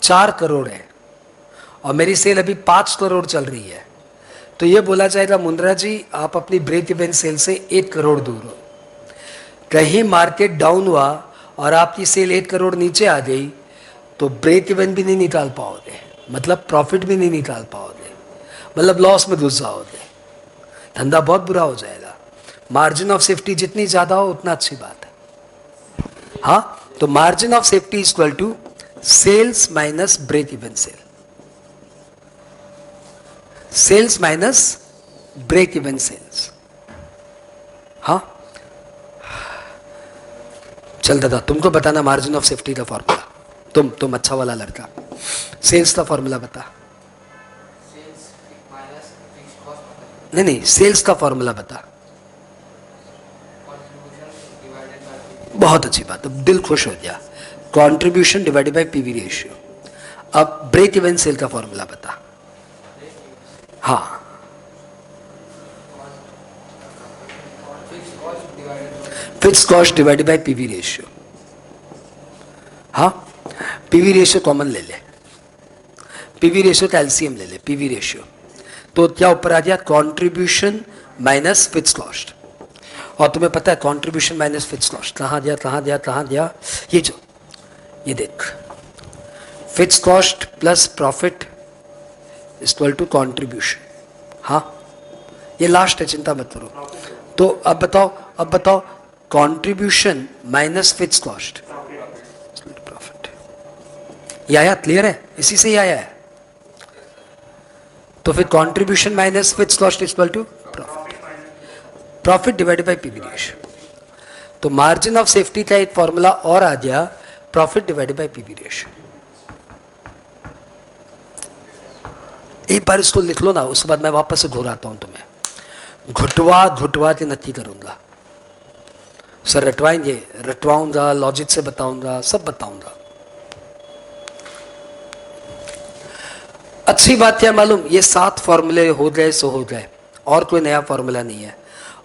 4 करोड़ है और मेरी सेल अभी 5 करोड़ चल रही है, तो ये बोला जाएगा मुंद्रा जी आप अपनी ब्रेक इवन सेल से 1 करोड़ दूर हो। कहीं मार्केट डाउन हुआ और आपकी सेल 1 करोड़ नीचे आ गई तो ब्रेक इवन भी नहीं निकाल पाओगे, मतलब प्रॉफिट भी नहीं निकाल पाओगे, मतलब लॉस में घुस जाओगे, धंधा बहुत बुरा हो जाएगा। मार्जिन ऑफ सेफ्टी जितनी ज्यादा हो उतना अच्छी बात है। हाँ, तो margin of safety is equal to sales minus break even sale, sales minus break even sales. हाँ, चल दादा तुमको बताना मार्जिन ऑफ सेफ्टी का फॉर्मूला। तुम अच्छा वाला लड़का, सेल्स का फॉर्मूला बता। नहीं, सेल्स का फॉर्मूला बता। बहुत अच्छी बात, अब दिल खुश हो गया। Contribution divided by PV ratio. अब ब्रेक इवन सेल का फॉर्मूला बता। हाँ, fix cost divided by PV ratio. हाँ, पीवी रेशियो कॉमन ले ले, पीवी रेशियो का एलसीएम ले ले, पीवी रेशियो। तो क्या ऊपर आ गया? Contribution minus fix cost. और तुम्हें पता है कंट्रीब्यूशन माइनस फिक्स कॉस्ट कहाँ दिया, कहाँ दिया, कहाँ दिया? ये जो, ये देख, fixed cost plus profit equal to contribution. हाँ, ये लास्ट है, चिंता मत करो। तो अब बताओ contribution minus fix cost, profit. ये आया? क्लियर है? इसी से ही आया है। तो फिर contribution minus fix cost equal to profit, profit divided by PV ratio. तो मार्जिन ऑफ सेफ्टी का एक फॉर्मूला और आ गया, profit divided by PV ratio. एक बार इसको लिख लो ना, उसके बाद मैं वापस से घुराता हूं तुम्हें, घुटवा के नक्की करूंगा। सर रटवाएंगे, रटवाऊंगा, लॉजिक से बताऊंगा, सब बताऊंगा। अच्छी बात क्या मालूम, ये 7 फॉर्मूले हो गए सो हो गए, और कोई नया फॉर्मूला नहीं है।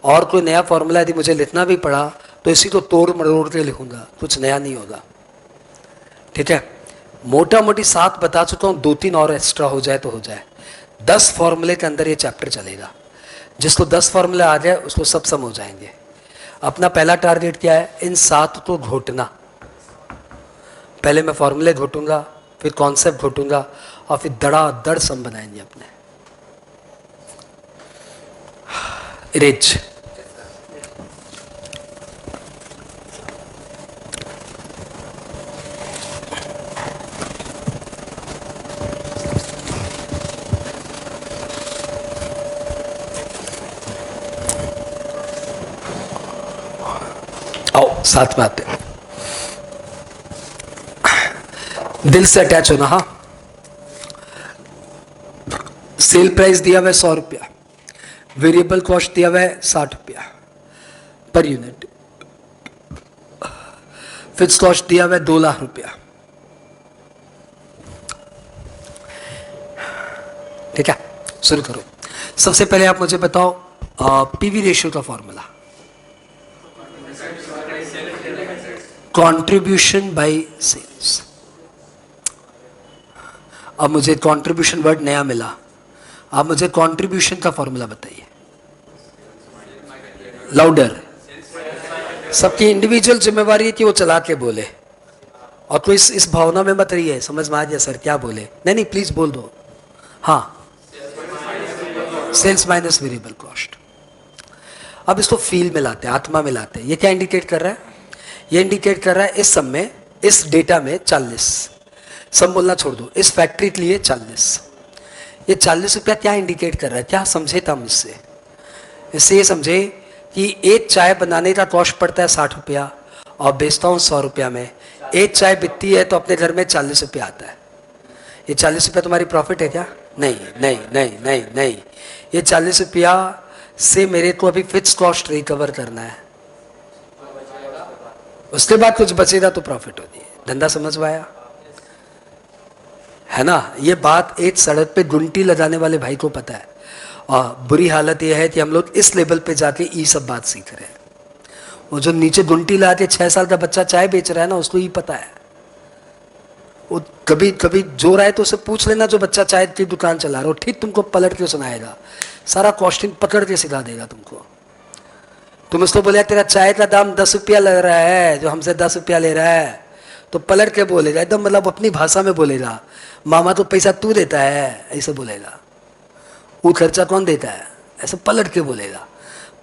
और कोई नया फॉर्मूला यदि मुझे लिखना भी पड़ा तो इसी को तोड़ मरोड़ के लिखूंगा, कुछ नया नहीं होगा। ठीक है, मोटा मोटी 7 बता चुका हूं, 2-3 और एक्स्ट्रा हो जाए तो हो जाए। 10 फॉर्मूले के अंदर ये चैप्टर चलेगा। जिसको 10 फॉर्मूले आ जाए उसको सब सम हो जाएंगे। अपना पहला टारगेट क्या है? इन 7 को घोटना। पहले मैं फॉर्मूले घोटूंगा, फिर कॉन्सेप्ट घोटूंगा, और फिर धड़ाधड़ सम बनाएंगे अपने। इरेज आओ साथ में आते हैं। दिल से अटैच होना। हाँ, सेल प्राइस दिया हुआ है 100 रुपया, वेरिएबल कॉस्ट दिया हुआ है 60 रुपया पर यूनिट, फिक्स कॉस्ट दिया हुआ है 2 लाख रुपया। ठीक है, शुरू करो। सबसे पहले आप मुझे बताओ पीवी रेशियो का फॉर्मूला। Contribution by sales. अब मुझे कंट्रीब्यूशन वर्ड नया मिला, आप मुझे कंट्रीब्यूशन का फॉर्मूला बताइए। लाउडर। सबकी इंडिविजुअल जिम्मेवारी है कि वो चला के बोले, और कोई इस भावना में मत रहिए, समझ में आ गया सर क्या बोले? नहीं प्लीज बोल दो। हाँ, सेल्स माइनस वेरिएबल कॉस्ट। अब इसको फील में लाते हैं, आत्मा में लाते हैं। ये क्या इंडिकेट कर रहा है? ये इंडिकेट कर रहा है इस सम में, इस डेटा में 40, सम बोलना छोड़ दो, इस फैक्ट्री के लिए 40। ये 40 रुपया क्या इंडिकेट कर रहा है? क्या समझे था मुझसे? इससे ये समझे कि एक चाय बनाने का कॉस्ट पड़ता है 60 रुपया, और बेचता हूँ 100 रुपया में, एक चाय बिकती है तो अपने घर में 40 रुपया आता है। ये 40 रुपया तुम्हारी प्रॉफिट है क्या? नहीं नहीं नहीं नहीं नहीं, ये 40 रुपया से मेरे को अभी फिक्स कॉस्ट रिकवर करना है, उसके बाद कुछ बचेगा तो प्रॉफिट होती है। धंधा समझ में आया है ना? ये बात एक सड़क पे गुंटी लगाने वाले भाई को पता है। और बुरी हालत यह है कि हम लोग इस लेवल पे जाके ये सब बात सीख रहे हैं। वो जो नीचे गुंटी लाके 6 साल का बच्चा चाय बेच रहा है ना, उसको ही पता है। वो कभी कभी जोर आए तो उसे पूछ लेना, जो बच्चा चाय की दुकान चला रहा हो, ठीक तुमको पलट के सुनाएगा, सारा कॉस्टिंग पकड़ के सिखा देगा तुमको। तुम उसको बोले तेरा चाय का दाम 10 रुपया लग रहा है, जो हमसे 10 रुपया ले रहा है, तो पलट के बोलेगा, एकदम मतलब अपनी भाषा में बोलेगा, मामा तो पैसा तू देता है, ऐसे बोलेगा। वो खर्चा कौन देता है, ऐसे पलट के बोलेगा।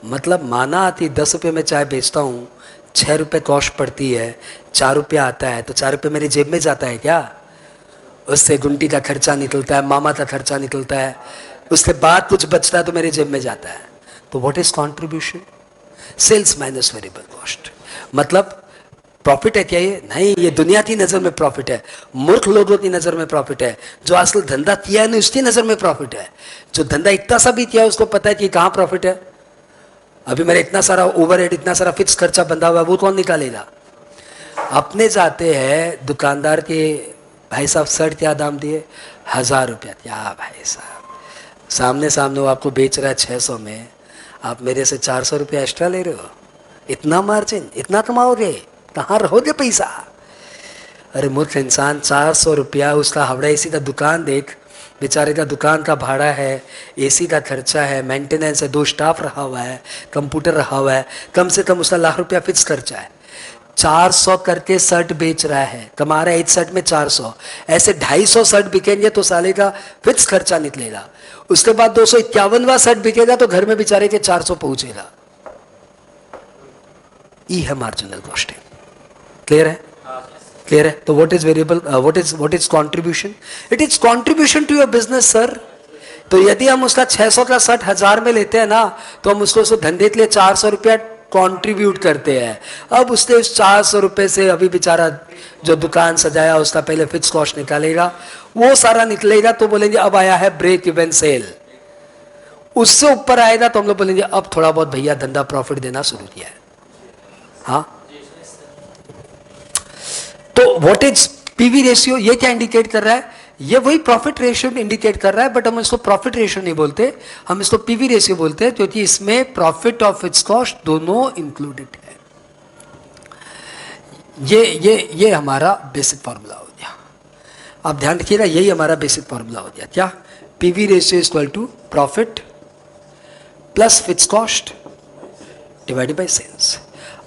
मतलब माना आती 10 रुपये में चाय बेचता हूँ, 6 रुपये कॉस्ट पड़ती है, 4 रुपया आता है, तो 4 रुपये मेरी जेब में जाता है क्या? उससे गुंटी का खर्चा निकलता है, मामा का खर्चा निकलता है, उसके बाद कुछ बचता है तो मेरे जेब में जाता है। तो what is contribution? Sales minus variable cost. मतलब प्रॉफिट है क्या ये? नहीं, ये दुनिया की नजर में प्रॉफिट है, मूर्ख लोगों की नजर में प्रॉफिट है। जो असल धंधा किया है ना, उसकी नजर में प्रॉफिट है। जो धंधा इतना सा भी किया है, उसको पता है कि कहाँ प्रॉफिट है। अभी मेरा इतना सारा ओवरहेड, इतना सारा फिक्स खर्चा बंधा हुआ है, वो कौन निकालेगा? अपने जाते हैं दुकानदार के, भाई साहब शर्ट क्या दाम दिए? 1000 रुपया। क्या भाई साहब, सामने सामने वो आपको बेच रहा है 600 में, आप मेरे से 400 रुपया एक्स्ट्रा ले रहे हो। इतना मार्जिन, इतना कमाओगे, कहाँ रहोगे पैसा? अरे मूर्ख इंसान, 400 रुपया उसका हावड़ा एसी का दुकान देख, बेचारे का दुकान का भाड़ा है, एसी का खर्चा है, मेंटेनेंस है, 2 स्टाफ रहा हुआ है, कंप्यूटर रहा हुआ है, कम से कम उसका 1 लाख रुपया फिक्स खर्चा है। 400 करके शर्ट बेच रहा है, कमा रहा है एक शर्ट में 400, ऐसे 250 शर्ट बिकेंगे तो साले का फिक्स खर्चा निकलेगा। उसके बाद 251वां शर्ट बिकेगा तो घर में बेचारे के 400 पहुंचेगा। ई है मार्जिनल कॉस्टिंग। क्लियर है? क्लियर है? तो what is variable, what is contribution? It is contribution to your business sir. तो यदि हम उसका 600 का शर्ट 1000 में लेते हैं ना, तो हम उसको धंधे के लिए 400 रुपया कंट्रीब्यूट करते हैं। अब उसने उस 400 रुपये से अभी बेचारा जो दुकान सजाया उसका पहले फिक्स कॉस्ट निकालेगा, वो सारा निकलेगा तो बोलेंगे अब आया है ब्रेक इवन सेल। उससे ऊपर आएगा तो हम लोग बोलेंगे अब थोड़ा बहुत भैया धंधा प्रॉफिट देना शुरू किया है। हाँ, तो व्हाट इज पीवी रेशियो? ये क्या इंडिकेट कर रहा है? ये वही प्रॉफिट रेशियो इंडिकेट कर रहा है, बट हम इसको प्रॉफिट रेशियो नहीं बोलते, हम इसको पीवी रेशियो बोलते हैं, क्योंकि इसमें प्रॉफिट और फिक्स कॉस्ट दोनों इंक्लूडेड है। ये हमारा बेसिक फॉर्मूला हो गया। आप ध्यान रखिएगा, यही हमारा बेसिक फॉर्मूला हो गया। क्या? PV ratio equal to profit plus fix cost divided by sales.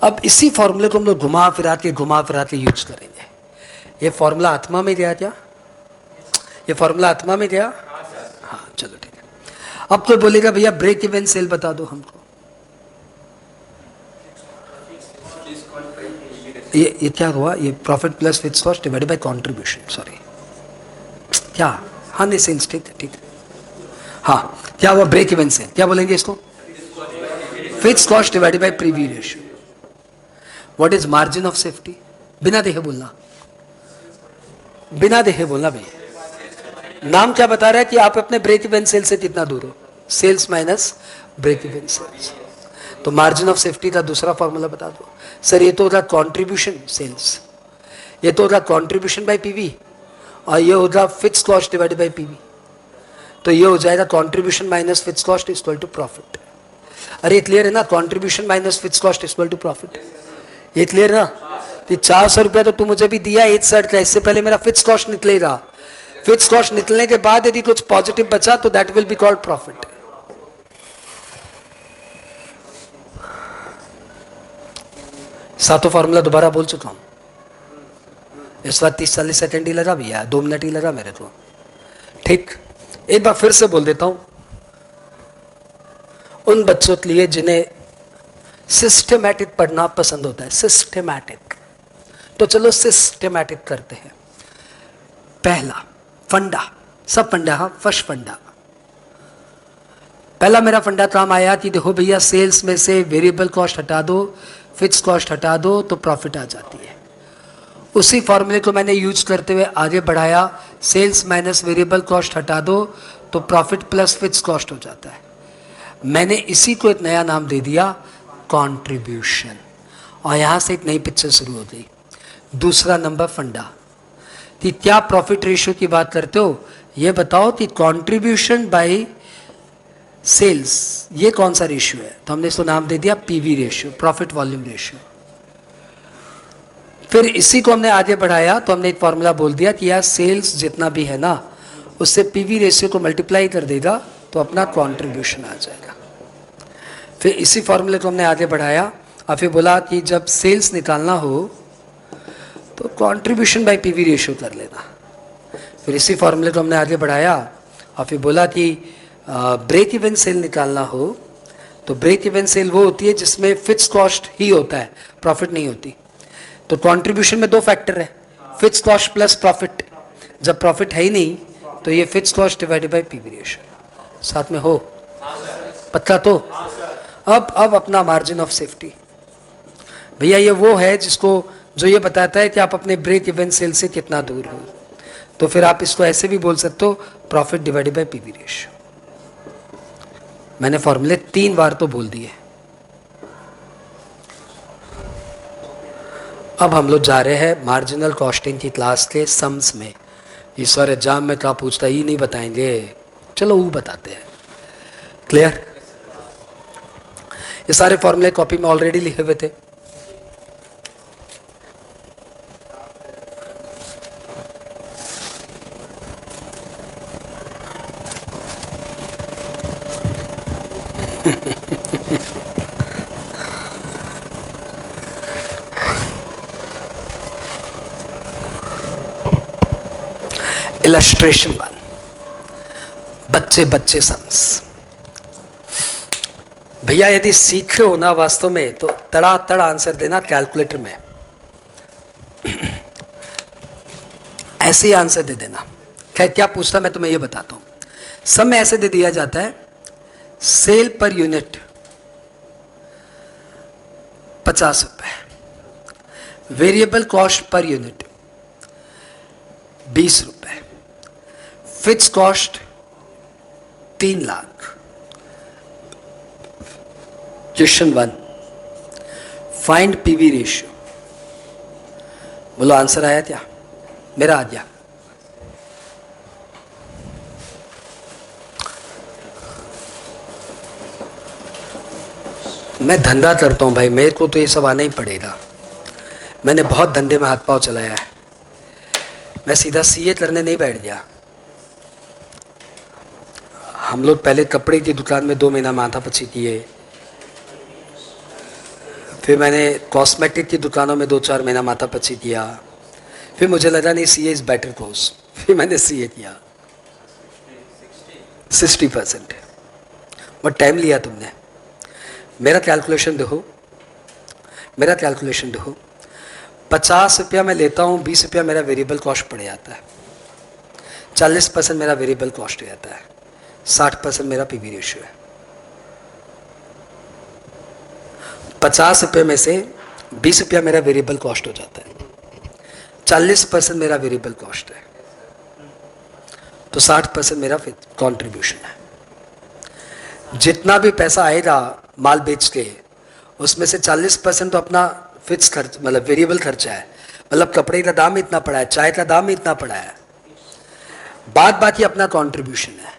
अब इसी फॉर्मूले को हम लोग घुमा फिरा के यूज करेंगे। ये फॉर्मूला आत्मा में गया क्या? ये फॉर्मूला आत्मा में गया? हाँ, चलो ठीक है। अब कोई बोलेगा भैया ब्रेक इवन सेल बता दो हमको। ये क्या हुआ? ये profit plus fix cost divided by contribution. Sorry, क्या? हाँ नहीं, सेल्स, ठीक है ठीक है। हाँ, क्या हुआ? Break even sale. क्या बोलेंगे इसको? Fixed cost divided by PV ratio. What is margin of safety? बिना देखे बोलना, बिना देखे बोलना भैया। नाम क्या बता रहा है कि आप अपने ब्रेक इवन सेल से कितना दूर हो? Sales minus break even sales. तो मार्जिन ऑफ सेफ्टी का दूसरा फॉर्मूला बता दो। सर ये तो होगा कंट्रीब्यूशन सेल्स, ये तो होगा कंट्रीब्यूशन बाय पीवी, और ये होगा fixed cost divided by PV. तो ये हो जाएगा contribution minus fix cost equal to profit. अरे क्लियर है ना? Contribution minus fix cost equal to profit. ये क्लियर ना? कि 400 रुपया तो तू मुझे भी दिया एक शर्ट का, इससे पहले मेरा फिक्स कॉस्ट निकलेगा। फिक्स कॉस्ट निकलने के बाद यदि कुछ पॉजिटिव बचा तो that will be called profit. सातों फॉर्मूला दोबारा बोल चुका हूं, इस बार 30-40 सेकेंड ही लगा भैया, 2 मिनट ही लगा मेरे को। ठीक, एक बार फिर से बोल देता हूं उन बच्चों के लिए जिन्हें सिस्टमैटिक पढ़ना पसंद होता है। सिस्टमैटिक, तो चलो सिस्टमैटिक करते हैं। पहला फंडा, सब फंडा, हाँ फर्स्ट फंडा। पहला मेरा फंडा काम आया कि देखो भैया सेल्स में से वेरिएबल कॉस्ट हटा दो, फिक्स कॉस्ट हटा दो तो प्रॉफिट आ जाती है। उसी फॉर्मूले को मैंने यूज करते हुए आगे बढ़ाया, सेल्स माइनस वेरिएबल कॉस्ट हटा दो तो प्रॉफिट प्लस फिक्स कॉस्ट हो जाता है। मैंने इसी को एक नया नाम दे दिया कंट्रीब्यूशन, और यहां से एक नई पिक्चर शुरू हो गई। दूसरा नंबर फंडा, कि क्या प्रॉफिट रेशियो की बात करते हो, ये बताओ कि कंट्रीब्यूशन बाय सेल्स ये कौन सा रेशियो है, तो हमने इसको नाम दे दिया PV ratio, profit volume ratio. फिर इसी को हमने आगे बढ़ाया तो हमने एक फॉर्मूला बोल दिया कि यार सेल्स जितना भी है ना उससे पीवी रेशियो को मल्टीप्लाई कर देगा तो अपना कंट्रीब्यूशन आ जाएगा। फिर इसी फॉर्मूले को हमने आगे बढ़ाया और फिर बोला कि जब सेल्स निकालना हो तो कंट्रीब्यूशन बाय पीवी रेशियो कर लेना। फिर इसी फॉर्मूले को हमने आगे बढ़ाया और फिर बोला कि ब्रेक इवन सेल निकालना हो तो ब्रेक इवन सेल वो होती है जिसमें फिक्स कॉस्ट ही होता है, प्रॉफिट नहीं होती। तो कंट्रीब्यूशन में दो फैक्टर है, फिक्स कॉस्ट प्लस प्रॉफिट। जब प्रॉफिट है ही नहीं तो ये fix cost divided by PV ratio. साथ में हो पता तो। अब अपना मार्जिन ऑफ सेफ्टी, भैया ये वो है जिसको जो ये बताता है कि आप अपने ब्रेक इवन सेल से कितना दूर हो। तो फिर आप इसको ऐसे भी बोल सकते हो, profit divided by PV ratio. मैंने फॉर्मूले 3 बार तो बोल दिए। अब हम लोग जा रहे हैं मार्जिनल कॉस्टिंग की क्लास के सम्स में। इस बार एग्जाम में क्या पूछता ही नहीं बताएंगे, चलो वो बताते हैं। क्लियर? ये सारे फॉर्मूले कॉपी में ऑलरेडी लिखे हुए थे। इलस्ट्रेशन 1, बच्चे बच्चे सम्स। भैया यदि सीखे हो ना वास्तव में तो तड़ातड़ आंसर देना कैलकुलेटर में, ऐसे ही आंसर दे देना। खैर क्या पूछता मैं तुम्हें ये बताता हूं। सब में ऐसे दे दिया जाता है, सेल पर यूनिट 50 रुपए, वेरिएबल कॉस्ट पर यूनिट 20 रुपए, fix cost 3 lakh. Question 1, find PV ratio. बोलो आंसर आया क्या? मेरा आ गया। मैं धंधा करता हूं भाई, मेरे को तो ये सब आना ही पड़ेगा। मैंने बहुत धंधे में हाथ पांव चलाया है, मैं सीधा सीए करने नहीं बैठ गया। हम लोग पहले कपड़े की दुकान में 2 महीना माथापच्ची किए, फिर मैंने कॉस्मेटिक की दुकानों में 2-4 महीना माथापच्ची किया, फिर मुझे लगा नहीं सीए इज बेटर कोर्स, फिर मैंने सीए किया। 60% बहुत टाइम लिया तुमने। मेरा कैलकुलेशन देखो, मेरा कैलकुलेशन देखो, 50 रुपया मैं लेता हूँ, 20 रुपया मेरा वेरिएबल कॉस्ट पड़ जाता है, 40% मेरा वेरिएबल कॉस्ट हो जाता है, 60% मेरा पीवी रेशियो है। 50 रुपये में से 20 रुपया मेरा वेरिएबल कॉस्ट हो जाता है, 40% मेरा वेरिएबल कॉस्ट है, तो 60% मेरा कंट्रीब्यूशन है। जितना भी पैसा आएगा माल बेच के, उसमें से 40% तो अपना फिक्स खर्च मतलब वेरिएबल खर्चा है, मतलब कपड़े का दाम इतना पड़ा है, चाय का दाम इतना पड़ा है, बाद बाकी अपना कंट्रीब्यूशन है।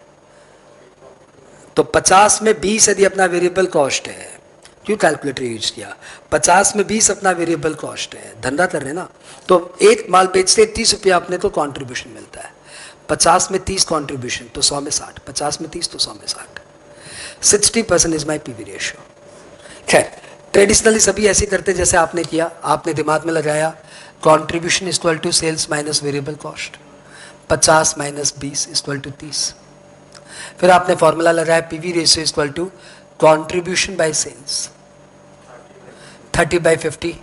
तो 50 में 20 यदि अपना वेरिएबल कॉस्ट है, क्यों कैलकुलेटर यूज किया, 50 में 20 अपना वेरिएबल कॉस्ट है, धंधा कर रहे ना, तो एक माल बेचते 30 रुपया अपने को कंट्रीब्यूशन मिलता है, 50 में 30 कंट्रीब्यूशन तो 100 में 60, 50 में 30 तो 100 में 60, 60% इज माई पीवी रेशियो। खैर ट्रेडिशनली सभी ऐसे करते जैसे आपने किया, आपने दिमाग में लगाया contribution equal to sales minus variable cost, 50 minus 20 equal to 30। फिर आपने फॉर्मूला लगाया PV ratio equal to contribution by sales, 30/50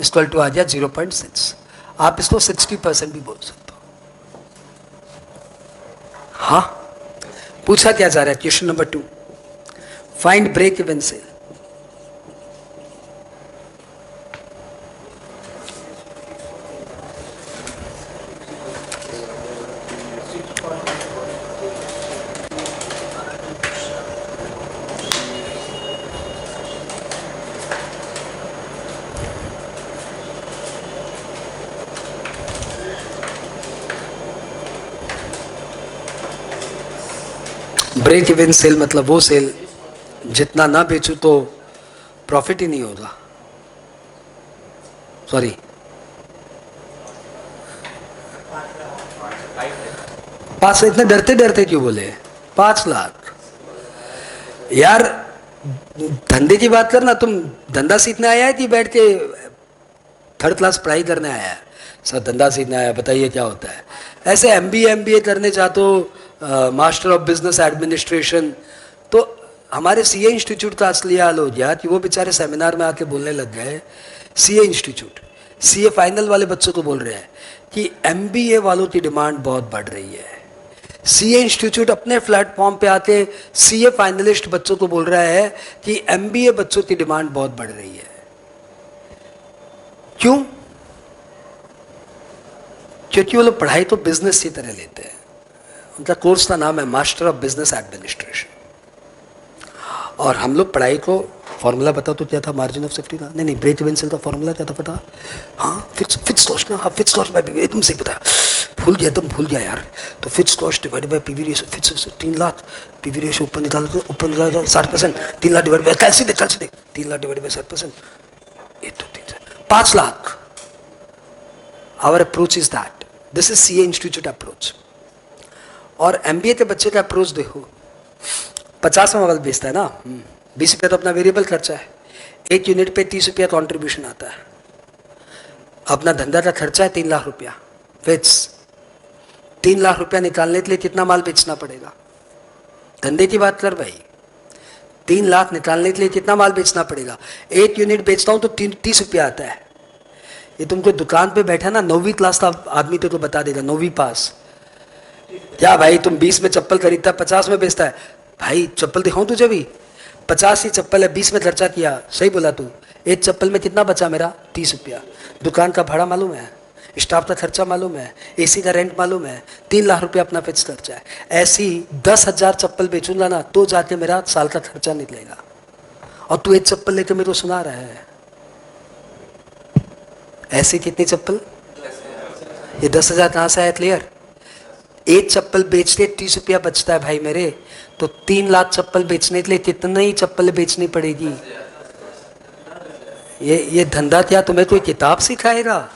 equal to आ गया 0.6। आप इसको 60% भी बोल सकते हो। हाँ, पूछा क्या जा रहा है? Question number 2, find break even sale. Break even sale मतलब वो सेल जितना ना बेचूं तो प्रॉफिट ही नहीं होगा। सॉरी, 5 इतने डरते डरते क्यों बोले? 5 लाख यार, धंधे की बात करना। तुम धंधा सीखने आया है कि बैठ के 3rd क्लास पढ़ाई करने आया है? सर धंधा सीखने आया, बताइए क्या होता है। ऐसे MBA करने चाहते हो, मास्टर ऑफ बिजनेस एडमिनिस्ट्रेशन, तो हमारे CA इंस्टीट्यूट का असली हाल हो गया कि वो बेचारे सेमिनार में आके बोलने लग गए। CA इंस्टीट्यूट CA फाइनल वाले बच्चों को बोल रहे हैं कि MBA वालों की डिमांड बहुत बढ़ रही है। CA इंस्टीट्यूट अपने प्लेटफॉर्म पे आते CA फाइनलिस्ट बच्चों को बोल रहा है कि MBA बच्चों की डिमांड बहुत बढ़ रही है। क्यों? क्योंकि वो लोग पढ़ाई तो बिजनेस की तरह लेते हैं। उनका कोर्स का नाम है मास्टर ऑफ बिजनेस एडमिनिस्ट्रेशन, और हम लोग पढ़ाई को फॉर्मूला बताओ तो क्या था मार्जिन ऑफ सेफ्टी का? नहीं, ब्रेक इवन सेल का फॉर्मूला क्या था पता? हाँ, फिक्स कॉस्ट ना। हाँ, फिक्स कॉस्ट बाय पीवी, तुमसे पता, भूल गया, तुम भूल गया यार। तो fix cost divide by PV ratio, fix 3 lakh, PV ratio ऊपर निकाल, ऊपर निकाल 60%, 3 लाख डिवाइड बाय, कैसे देख 3 लाख डिवाइड बाय 60%, ये तो 5 lakh. Our approach is that, this is CA institute approach. और MBA के बच्चे का अप्रोच देखो, 50 में मगल बेचता है ना, 20 रुपया तो अपना वेरिएबल खर्चा है, 1 यूनिट पे 30 रुपया कॉन्ट्रीब्यूशन आता है। अपना धंधा का खर्चा है 3 लाख रुपया फिक्स। 3 लाख रुपया निकालने के लिए कितना माल बेचना पड़ेगा? धंधे की बात कर भाई, 3 लाख निकालने के लिए कितना माल बेचना पड़ेगा? 1 यूनिट बेचता हूं तो 30 रुपया आता है। ये तुमको दुकान पे बैठा ना 9वीं क्लास का आदमी तो बता देगा, 9वीं पास। क्या भाई तुम 20 में चप्पल खरीदता है, 50 में बेचता है? भाई चप्पल दिखाऊं तुझे भी? 50 ही चप्पल है, 20 में खर्चा किया, सही बोला तू। एक चप्पल में कितना बचा मेरा? 30 रुपया। दुकान का भाड़ा मालूम है, स्टाफ का खर्चा मालूम है, AC का रेंट मालूम है, 3 लाख रुपया अपना फिक्स खर्चा है। ऐसी 10,000 चप्पल बेचूंगा ना तो जाके मेरा साल का खर्चा निकलेगा। और तू एक चप्पल लेके मेरे को सुना रहा है। ऐसी कितनी चप्पल? ये 10,000 कहां से आया? क्लियर? एक चप्पल बेचते 30 रुपया बचता है भाई मेरे, तो 3 लाख चप्पल बेचने के लिए कितनी ही चप्पल बेचनी पड़ेगी? ये धंधा क्या तुम्हें कोई किताब सिखाएगा?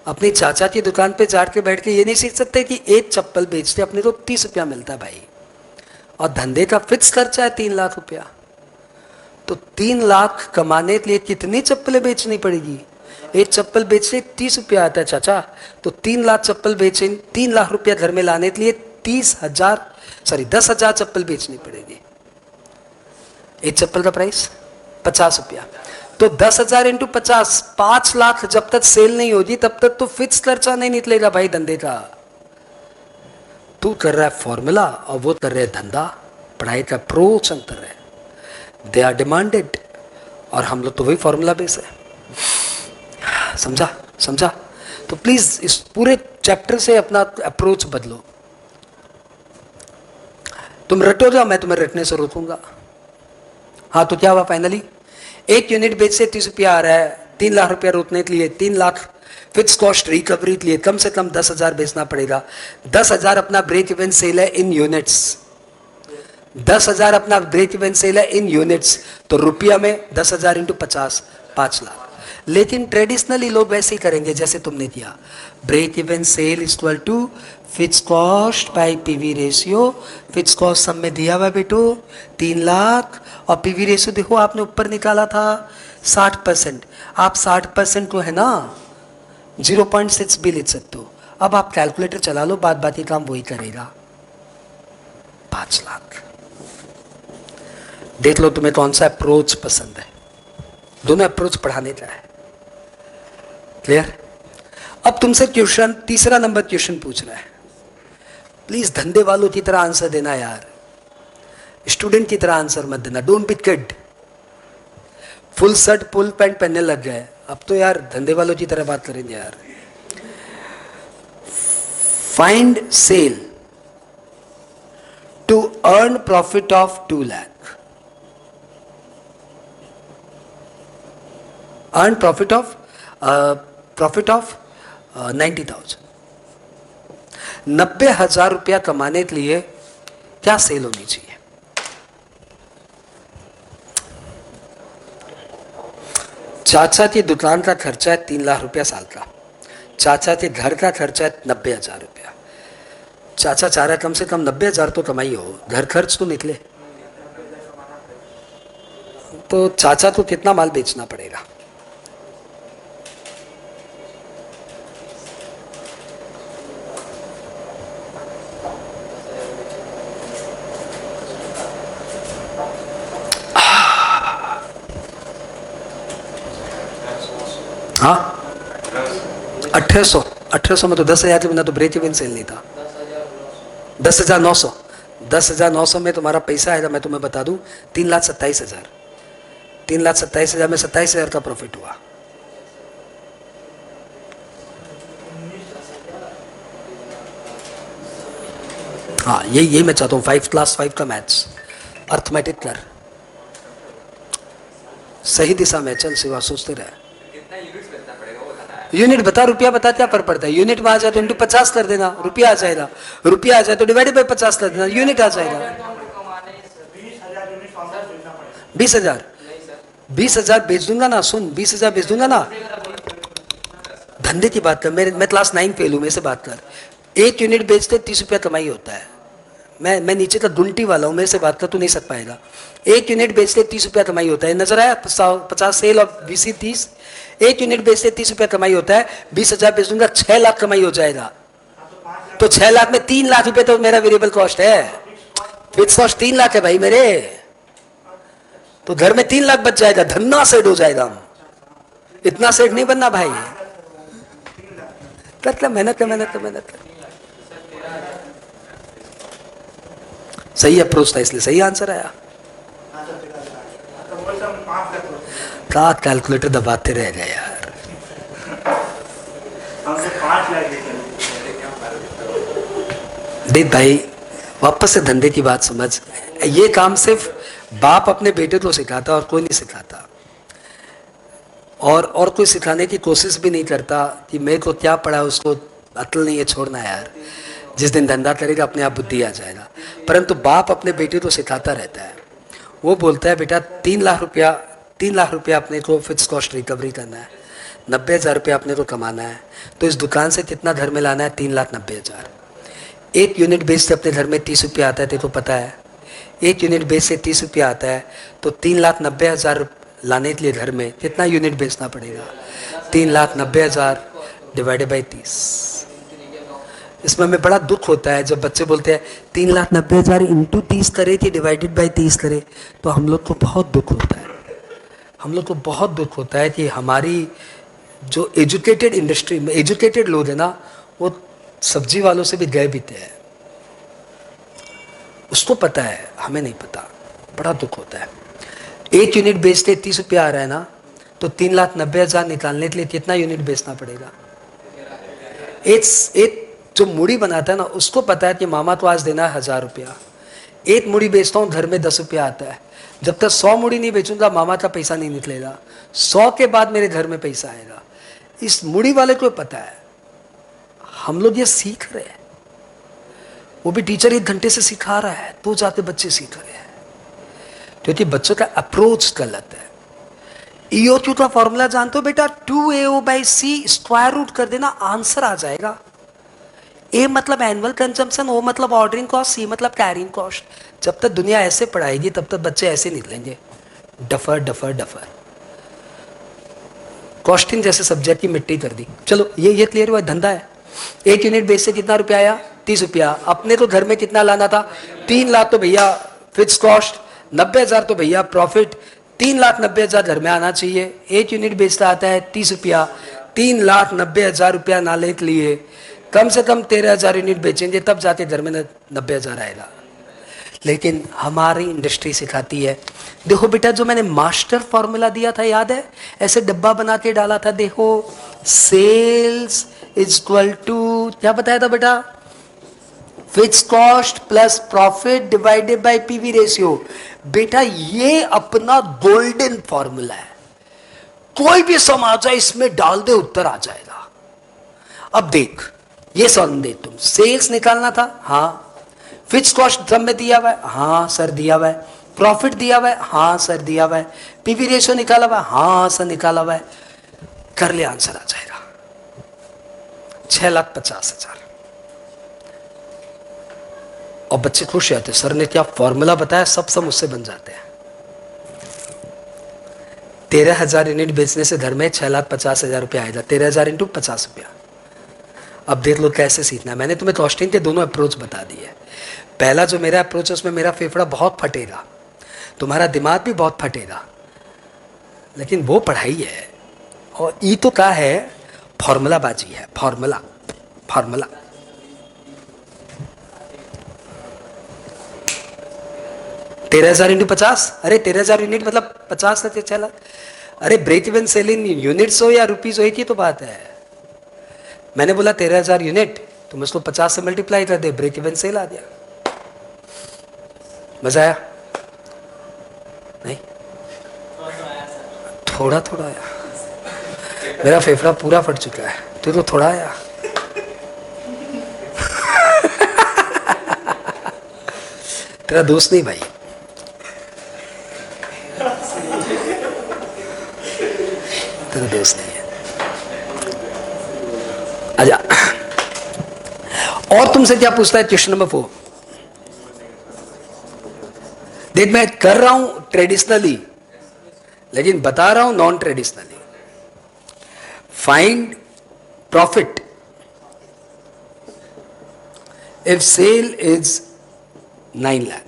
अपनी चाचा की दुकान पे जाट के बैठ के ये नहीं सीख सकते कि एक चप्पल बेचते अपने को 30 रुपया मिलता है भाई, और धंधे का फिक्स खर्चा है 3 लाख रुपया। तो 3 लाख कमाने के लिए कितनी चप्पलें बेचनी पड़ेगी? एक चप्पल बेचने 30 रुपया आता है चाचा, तो 3 लाख चप्पल बेचे, 3 लाख रुपया घर में लाने के लिए 10,000 चप्पल बेचनी पड़ेगी। एक चप्पल का प्राइस 50 रुपया, तो 10,000 इंटू 50, 5 लाख। जब तक सेल नहीं होगी तब तक तो फिक्स खर्चा नहीं निकलेगा भाई धंधे का। तू कर रहा है फॉर्मूला और वो कर रहे हैं धंधा। पढ़ाई का अप्रोच अंतर है, दे आर डिमांडेड, और हम लोग तो वही फॉर्मूला बेस है। समझा? तो प्लीज इस पूरे चैप्टर से अपना अप्रोच बदलो। तुम रटो जाओ, मैं तुम्हें रटने से रोकूंगा। हाँ, तो क्या हुआ फाइनली? 1 यूनिट बेच से 30 रुपया आ रहा है, 3 लाख रुपया रोकने के लिए 3 लाख फिक्स कॉस्ट रिकवरी के लिए कम से कम 10,000 बेचना पड़ेगा। 10,000 अपना ब्रेक इवन सेल है इन यूनिट्स। 10,000 अपना ब्रेक इवन सेल है इन यूनिट्स, तो रुपया में 10,000 इंटू 50, 5 लाख। लेकिन ट्रेडिशनली लोग वैसे ही करेंगे जैसे तुमने किया, break even sale is equal to fix cost by PV ratio. Fixed cost सब में दिया हुआ बेटो 3 लाख, और पीवी रेशियो देखो आपने ऊपर निकाला था 60%। आप 60% को है ना 0.6 भी लिख सकते हो। अब आप कैलकुलेटर चला लो, बाद बाकी काम वही करेगा। 5 लाख। देख लो तुम्हें कौन सा अप्रोच पसंद है। दोनों अप्रोच पढ़ाने का है। क्लियर? अब तुमसे क्वेश्चन, तीसरा नंबर क्वेश्चन पूछ रहा है। प्लीज धंधे वालों की तरह आंसर देना यार, स्टूडेंट की तरह आंसर मत देना। Don't be kid. Full shirt full pant पहनने लग गए, अब तो यार धंधे वालों की तरह बात करेंगे यार। Find sale to earn profit of 2 lakh. Earn profit of 90,000। 90,000 रुपया कमाने के लिए क्या सेल होनी चाहिए? चाचा के दुकान का खर्चा है 3 लाख रुपया साल का, चाचा के घर का खर्चा है 90,000 रुपया। चाचा चाह रहा है कम से कम 90,000 तो कमाई हो, घर खर्च तो निकले। तो चाचा को कितना माल बेचना पड़ेगा? हाँ 1800 में तो 10,000 के बिना तो ब्रेक इवन सेल नहीं था। 10,900 10,900 में तुम्हारा पैसा आएगा, मैं तुम्हें बता दूं 3,27,000। 3,27,000 में 27,000 का प्रॉफिट हुआ। हाँ यही मैं चाहता हूँ, 5 क्लास 5 का मैथ्स अर्थमेटिक कर, सही दिशा में चल, सिवा सोचते रहे। यूनिट बता, रुपया बता, क्या फर्क पड़ता है? यूनिट में आ जाए तो इंटू 50 कर देना, रुपया आ जाएगा। रुपया आ जाए तो डिवाइडेड बाई 50 कर देना, यूनिट आ जाएगा। 20,000 20,000 बेच दूंगा ना, सुन 20,000 बेच दूंगा ना। धंधे की बात कर, मैं क्लास 9 फेल हूं, मेरे से बात कर। एक यूनिट बेचते 30 रुपया कमाई होता है। मैं नीचे का गुंटी वाला हूं, मेरे से बात कर, तू नहीं सक पाएगा। एक यूनिट बेचते 30 रुपया कमाई होता है, नजर आया? 50 सेल और VC 30। एक यूनिट बेचते 30 रुपया कमाई होता है, 20,000 बेच दूंगा 6 लाख कमाई हो जाएगा। तो 6 लाख में 3 लाख रुपए तो मेरा वेरिएबल कॉस्ट है, फिक्स कॉस्ट 3 लाख है भाई मेरे। तो घर में 3 लाख बच जाएगा, धन्ना सेट हो जाएगा। हम इतना सेट नहीं बनना भाई, कर मेहनत कर। सही अप्रोच था, इसलिए सही आंसर आया। क्या कैलकुलेटर दबाते रह गए यार। देख भाई, वापस से धंधे की बात समझ। ये काम सिर्फ बाप अपने बेटे को सिखाता और कोई नहीं सिखाता, और कोई सिखाने की कोशिश भी नहीं करता कि मेरे को क्या पड़ा, उसको अकल नहीं है, छोड़ना यार। जिस दिन धंधा करेगा अपने आप बुद्धि आ जाएगा। परंतु बाप अपने बेटे को सिखाता रहता है। वो बोलता है बेटा 3 लाख रुपया अपने को फिक्स कॉस्ट रिकवरी करना है, 90,000 रुपया अपने को कमाना है। तो इस दुकान से कितना घर में लाना है? 3,90,000। एक यूनिट बेच से अपने घर में 30 रुपया आता है, तेरे को पता है? एक यूनिट बेच से 30 रुपया आता है, तो 3,90,000 लाने के लिए घर में कितना यूनिट बेचना पड़ेगा? 3,90,000 डिवाइडेड बाई 30। इसमें हमें बड़ा दुख होता है जब बच्चे बोलते हैं 3,90,000 इंटू 30 करे कि डिवाइडेड बाई 30 करे। तो हम लोग को बहुत दुख होता है, हम लोग को बहुत दुख होता है कि हमारी जो एजुकेटेड इंडस्ट्री में एजुकेटेड लोग हैं ना, वो सब्जी वालों से भी गए बीते हैं। उसको पता है, हमें नहीं पता, बड़ा दुख होता है। एक यूनिट बेचते 30 रुपया आ रहा है ना, तो 3,90,000 निकालने के लिए कितना यूनिट बेचना पड़ेगा? एक जो मुड़ी बनाता है ना, उसको पता है कि मामा तो आज देना है 1,000 रुपया। एक मुड़ी बेचता हूँ, घर में 10 रुपया आता है। जब तक 100 मुड़ी नहीं बेचूंगा मामा का पैसा नहीं निकलेगा। 100 के बाद मेरे घर में पैसा आएगा। इस मुड़ी वाले को पता है। हम लोग ये सीख रहे हैं, वो भी टीचर 1 घंटे से सिखा रहा है, तो जाके बच्चे सीख रहे हैं, क्योंकि बच्चों का अप्रोच गलत है। EOQ का फॉर्मूला जानते हो बेटा? 2AO/C स्क्वायर रूट कर देना, आंसर आ जाएगा। A मतलब एनुअल कंजम्पशन, O मतलब ऑर्डरिंग कॉस्ट, C मतलब कैरिंग कॉस्ट। जब तक दुनिया ऐसे पढ़ाएगी तब तक बच्चे ऐसे निकलेंगे, डफर डफर डफर। कॉस्टिंग जैसे सब्जेक्ट की मिट्टी कर दी। चलो ये क्लियर हुआ, धंधा है। एक यूनिट बेच से कितना रुपया आया? 30 रुपया। अपने तो घर में कितना लाना था? 3 लाख तो भैया फिक्स कॉस्ट, 90,000 तो भैया प्रॉफिट। 3,90,000 घर में आना चाहिए। एक यूनिट बेचता आता है 30 रुपया। 3,90,000 रुपया नाले के लिए कम से कम 13,000 यूनिट बेचेंगे, तब जाके घर में 90,000 आएगा। लेकिन हमारी इंडस्ट्री सिखाती है, देखो बेटा जो मैंने मास्टर फॉर्मूला दिया था याद है? ऐसे डब्बा बना के डाला था, देखो सेल्स इज इक्वल टू, क्या बताया था बेटा? Fix cost plus profit divided by PV ratio. बेटा ये अपना गोल्डन फॉर्मूला है, कोई भी सम आ जाए इसमें डाल दे, उत्तर आ जाएगा। अब देख ये सम दे, तुम सेल्स निकालना था, हाँ। फिक्स्ड कॉस्ट सब में दिया हुआ है, हाँ सर दिया हुआ है। प्रॉफिट दिया हुआ है, हाँ सर दिया हुआ है। पीवी रेशियो निकाला हुआ है, हाँ सर निकाला हुआ है। कर ले, आंसर आ जाएगा 6,50,000। और बच्चे खुश रहते, सर ने क्या फॉर्मूला बताया, सब मुझसे बन जाते हैं। 13,000 यूनिट बेचने से घर में 6,50,000 रुपया आएगा। 13,000 इंटू 50 रुपया। अब देख लो कैसे सीखना है। मैंने तुम्हें कॉस्टिंग के दोनों अप्रोच बता दिए। पहला जो मेरा अप्रोच है उसमें मेरा फेफड़ा बहुत फटेगा, तुम्हारा दिमाग भी बहुत फटेगा, लेकिन वो पढ़ाई है। और ई तो क्या है, फॉर्मूला बाजी है, फॉर्मूला फॉर्मूला। तेरह 13,000 इंटू 50, अरे 13,000 यूनिट मतलब 50 से 6 लाख। अरे ब्रेक इवन सेल इन यूनिट्स हो या रुपीज हो, एक ही तो बात है। मैंने बोला 13,000 यूनिट, तुम उसको 50 से मल्टीप्लाई कर दे, ब्रेक इवन सेल आ गया। मजा आया? नहीं, थोड़ा थोड़ा आया। मेरा फेफड़ा पूरा फट चुका है, तो थोड़ा आया। तेरा दोस्त नहीं भाई, तेरा दोस्त नहीं है। आजा। और तुमसे क्या पूछता है क्वेश्चन नंबर 4? देख, मैं कर रहा हूं ट्रेडिशनली, लेकिन बता रहा हूं non traditionally. Find profit if sale is 9 lakh.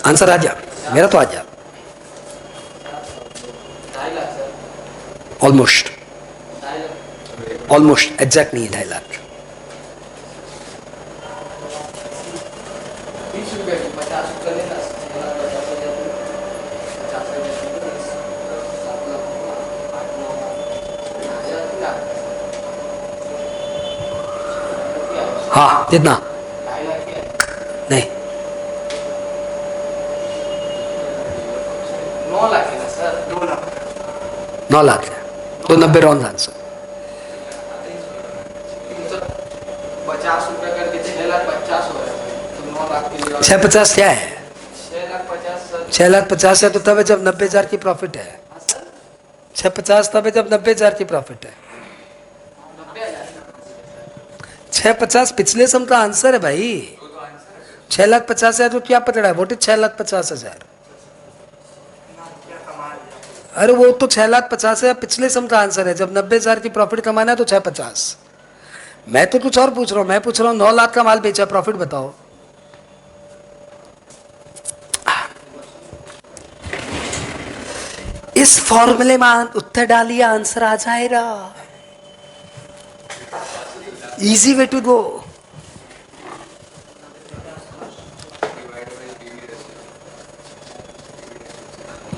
Answer आ जा, मेरा तो आ जा। ऑलमोस्ट, ऑलमोस्ट एग्जैक्ट नहीं है 2.5 लाख। हाँ कितना? नहीं, 9 लाख है तो 90 रॉन्ग आंसर। 50 रुपए करके 6,50,000 हो रहा है, तो 9 लाख के लिए 650 क्या है? 6,50,000 6,50,000 है तो तब है जब 90,000 की प्रॉफिट है। 650 तब है जब 90,000 की प्रॉफिट है। 650 पिछले सम का आंसर है भाई। 6,50,000 तो क्या पकड़ा है? Vote is 6,50,000। अरे वो तो 6,50,000 पिछले सम का आंसर है। जब 90,000 की प्रॉफिट कमाना है तो 650। मैं तो कुछ और पूछ रहा हूं। मैं पूछ रहा हूं 9 लाख का माल बेचा, प्रॉफिट बताओ। इस फॉर्मूले में उत्तर डालिए, आंसर आ जाएगा। Easy way to go.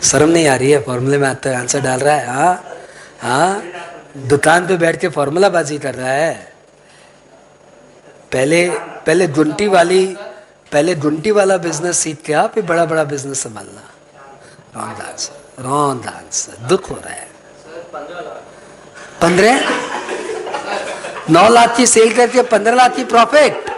शर्म नहीं आ रही है? फॉर्मूले में आता है आंसर डाल रहा है। हाँ हाँ, दुकान पे बैठ के फॉर्मूला बाजी कर रहा है। पहले गुंटी वाला बिजनेस सीख के आप बड़ा बड़ा बिजनेस संभालना। Wrong answer, wrong answer. दुख हो रहा है। 15, 9 लाख की सेल करके 15 लाख की प्रॉफिट।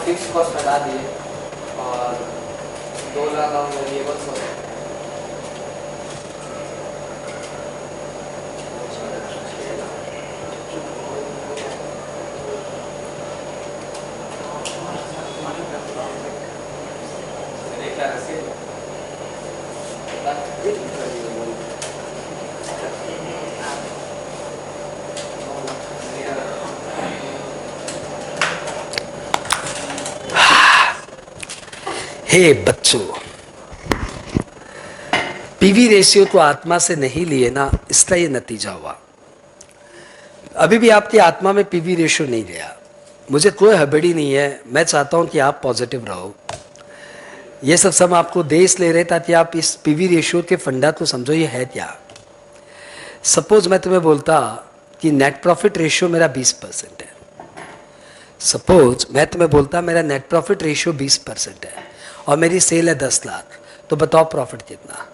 फिक्स कॉस्ट हटा दिए और 2 लाख और वेरिएबल्स हो गए। हे बच्चों, पीवी रेशियो तो आत्मा से नहीं लिए ना, इसका ये नतीजा हुआ। अभी भी आपकी आत्मा में पीवी रेशियो नहीं गया। मुझे कोई हड़बड़ी नहीं है, मैं चाहता हूं कि आप पॉजिटिव रहो। ये सब आपको दे इसलिए रहे ताकि आप इस पीवी रेशियो के फंडा को समझो ये है क्या। सपोज मैं तुम्हें बोलता कि नेट प्रॉफिट रेशियो मेरा 20% है। सपोज मैं तुम्हें बोलता मेरा नेट प्रॉफिट रेशियो 20% है और मेरी सेल है 10 लाख, तो बताओ प्रॉफिट कितना।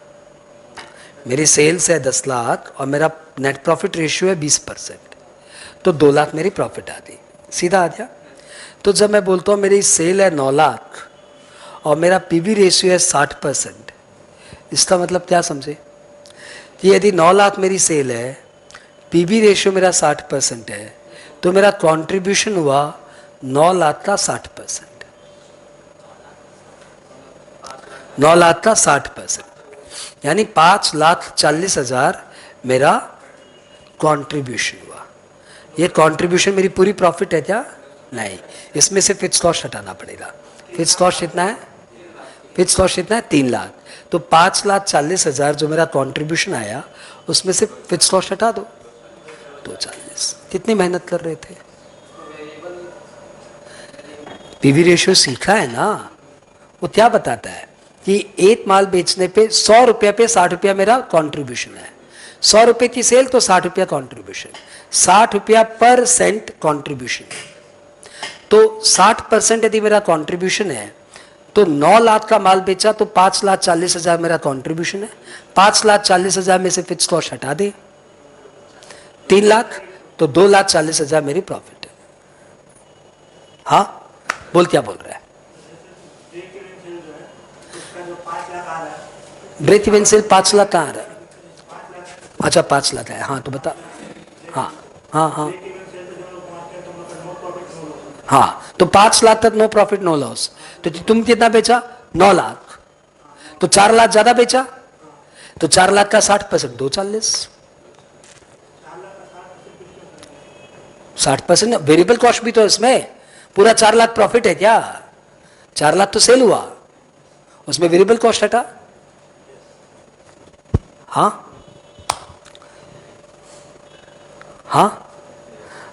मेरी सेल्स है 10 लाख और मेरा नेट प्रॉफिट रेशियो है 20%, तो 2 लाख मेरी प्रॉफिट आ गई, सीधा आ गया। तो जब मैं बोलता हूँ मेरी सेल है 9 लाख और मेरा पीवी रेशियो है 60%, इसका मतलब क्या समझे कि यदि 9 लाख मेरी सेल है, पीवी रेशियो मेरा 60% है, तो मेरा कंट्रीब्यूशन हुआ 9 लाख का 60%, 9 लाख का 60%, यानी 5,40,000 मेरा कंट्रीब्यूशन हुआ। ये कंट्रीब्यूशन मेरी पूरी प्रॉफिट है क्या? नहीं, इसमें से फिक्स्ड कॉस्ट हटाना पड़ेगा। फिक्स्ड कॉस्ट कितना है? फिक्स्ड कॉस्ट कितना है? 3 लाख। तो 5,40,000 जो मेरा कंट्रीब्यूशन आया उसमें से फिक्स्ड कॉस्ट हटा दो, 240। कितनी मेहनत कर रहे थे? पीवी रेशियो सीखा है ना, वो क्या बताता है कि एक माल बेचने पे 100 रुपये पे 60 रुपया मेरा कंट्रीब्यूशन है। 100 रुपये की सेल तो 60 रुपया कंट्रीब्यूशन, 60 रुपया पर सेंट कंट्रीब्यूशन। तो 60% यदि मेरा कंट्रीब्यूशन है तो 9 लाख का माल बेचा तो 5,40,000 मेरा कंट्रीब्यूशन है। 5,40,000 में से फिक्स्ड कॉस्ट हटा दे 3 लाख, तो 2,40,000 मेरी प्रॉफिट है। हाँ बोल, क्या बोल रहा है? ब्रेक इवन सेल 5 लाख कहाँ आ रहा है? अच्छा 5 लाख है, हाँ तो बता। हाँ हाँ हाँ हाँ, तो 5 लाख तक नो प्रॉफिट नो लॉस। तो तुम कितना बेचा? 9 लाख, तो 4 लाख ज्यादा बेचा, तो 4 लाख का 60%, 240। 60% वेरिएबल कॉस्ट भी तो इसमें, पूरा 4 लाख प्रॉफिट है क्या? 4 लाख तो सेल हुआ, उसमें वेरिएबल कॉस्ट हटा। हाँ हाँ,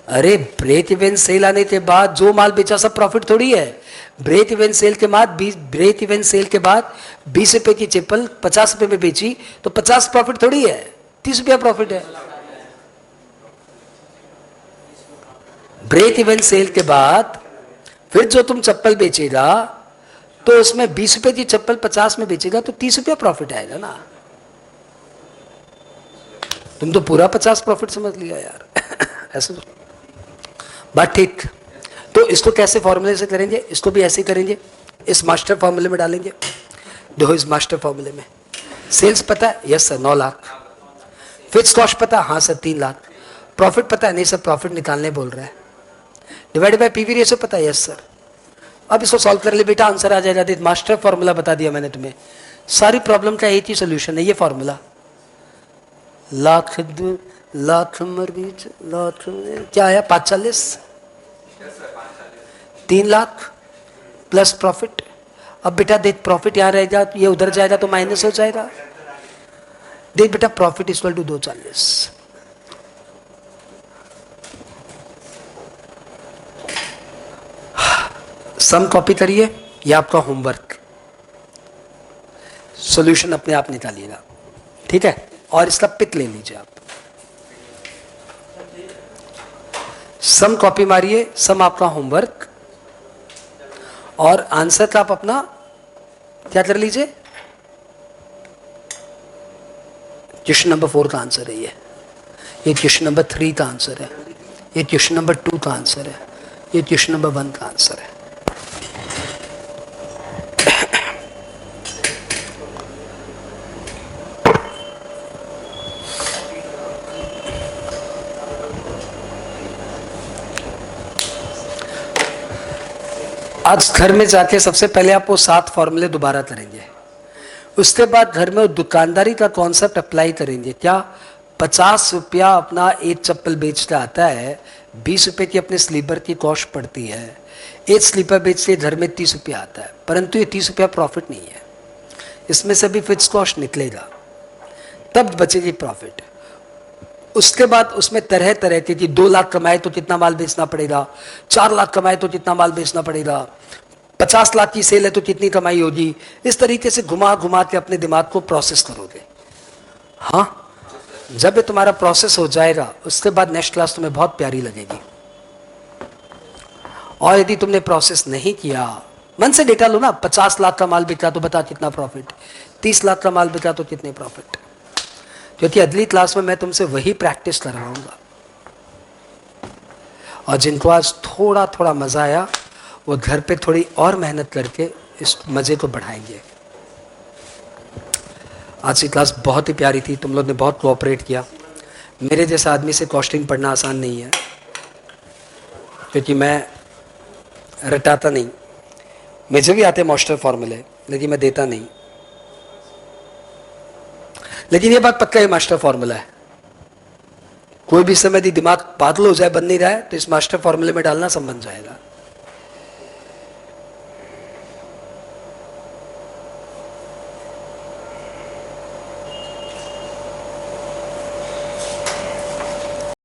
अरे ब्रेक इवन सेल आने के बाद जो माल बेचा सब प्रॉफिट थोड़ी है। ब्रेक इवन सेल के बाद 20 रुपए की चप्पल 50 रुपए में बेची तो 50 प्रॉफिट थोड़ी है, 30 रुपया प्रॉफिट है। ब्रेक इवन सेल के बाद फिर जो तुम चप्पल बेचेगा तो उसमें 20 रुपए की चप्पल 50 में बेचेगा तो 30 रुपया प्रॉफिट आएगा ना। तुम तो पूरा 50 प्रॉफिट समझ लिया यार। ऐसे तो बात ठीक। तो इसको कैसे फॉर्मूले से करेंगे? इसको भी ऐसे ही करेंगे, इस मास्टर फॉर्मूले में डालेंगे। देखो इस मास्टर फॉर्मूले में सेल्स पता है? Yes sir 9 lakh. Fix cost पता है? हाँ सर 3 लाख। प्रॉफिट पता है? नहीं सर प्रॉफिट निकालने बोल रहा है। डिवाइडेड बाय पीवी रेशियो पता है? Yes sir. अब इसको सॉल्व कर ले बेटा, आंसर आ जाएगा। मास्टर फॉर्मूला बता दिया मैंने तुम्हें, सारी प्रॉब्लम का एक ही सोल्यूशन है, ये फॉर्मूला। लाख मर बीच लाख क्या आया? 540, 3 लाख प्लस प्रॉफिट। अब बेटा देख प्रॉफिट यहाँ रहेगा, ये उधर जाएगा तो माइनस हो जाएगा। देख बेटा profit equal to 240। Sum copy करिए, ये आपका होमवर्क। सॉल्यूशन अपने आप निकालिएगा, ठीक है? और इसका पिक ले लीजिए आप। सम कॉपी मारिए, सम आपका होमवर्क, और आंसर का आप अपना क्या कर लीजिए। क्वेश्चन नंबर 4 का आंसर है ये क्वेश्चन नंबर 3 का आंसर है, ये क्वेश्चन नंबर 2 का आंसर है, ये क्वेश्चन नंबर 1 का आंसर है। आज घर में जाके सबसे पहले आप वो 7 फॉर्मूले दोबारा करेंगे। उसके बाद घर में दुकानदारी का कॉन्सेप्ट अप्लाई करेंगे। क्या 50 रुपया अपना एक चप्पल बेचते आता है, 20 रुपये की अपने स्लीपर की कॉस्ट पड़ती है, एक स्लीपर बेचते घर में 30 रुपया आता है, परंतु ये 30 रुपया प्रॉफिट नहीं है, इसमें से भी फिक्स कॉस्ट निकलेगा, तब बचेगी प्रॉफिट। उसके बाद उसमें तरह तरह की थी, 2 लाख कमाए तो कितना माल बेचना पड़ेगा, 4 लाख कमाए तो कितना माल बेचना पड़ेगा, 50 लाख की सेल है तो कितनी कमाई होगी। इस तरीके से घुमा घुमा के अपने दिमाग को प्रोसेस करोगे। हाँ, जब ये तुम्हारा प्रोसेस हो जाएगा उसके बाद नेक्स्ट क्लास तुम्हें बहुत प्यारी लगेगी। और यदि तुमने प्रोसेस नहीं किया, मन से डेटा लो ना, 50 लाख का माल बिका तो बता कितना प्रॉफिट, 30 लाख का माल बिका तो कितने प्रॉफिट। क्योंकि अगली क्लास में मैं तुमसे वही प्रैक्टिस करवाऊंगा। और जिनको आज थोड़ा थोड़ा मजा आया वो घर पे थोड़ी और मेहनत करके इस मजे को बढ़ाएंगे। आज की क्लास बहुत ही प्यारी थी, तुम लोग ने बहुत कोऑपरेट किया। मेरे जैसा आदमी से कॉस्टिंग पढ़ना आसान नहीं है, क्योंकि मैं रटाता नहीं। मुझे भी आते मास्टर फॉर्मूले, लेकिन मैं देता नहीं। लेकिन ये बात पक्का है, मास्टर फॉर्मूला है। कोई भी समय यदि दिमाग पागल हो जाए, बन नहीं रहा है, तो इस मास्टर फॉर्मूले में डालना सब बन जाएगा।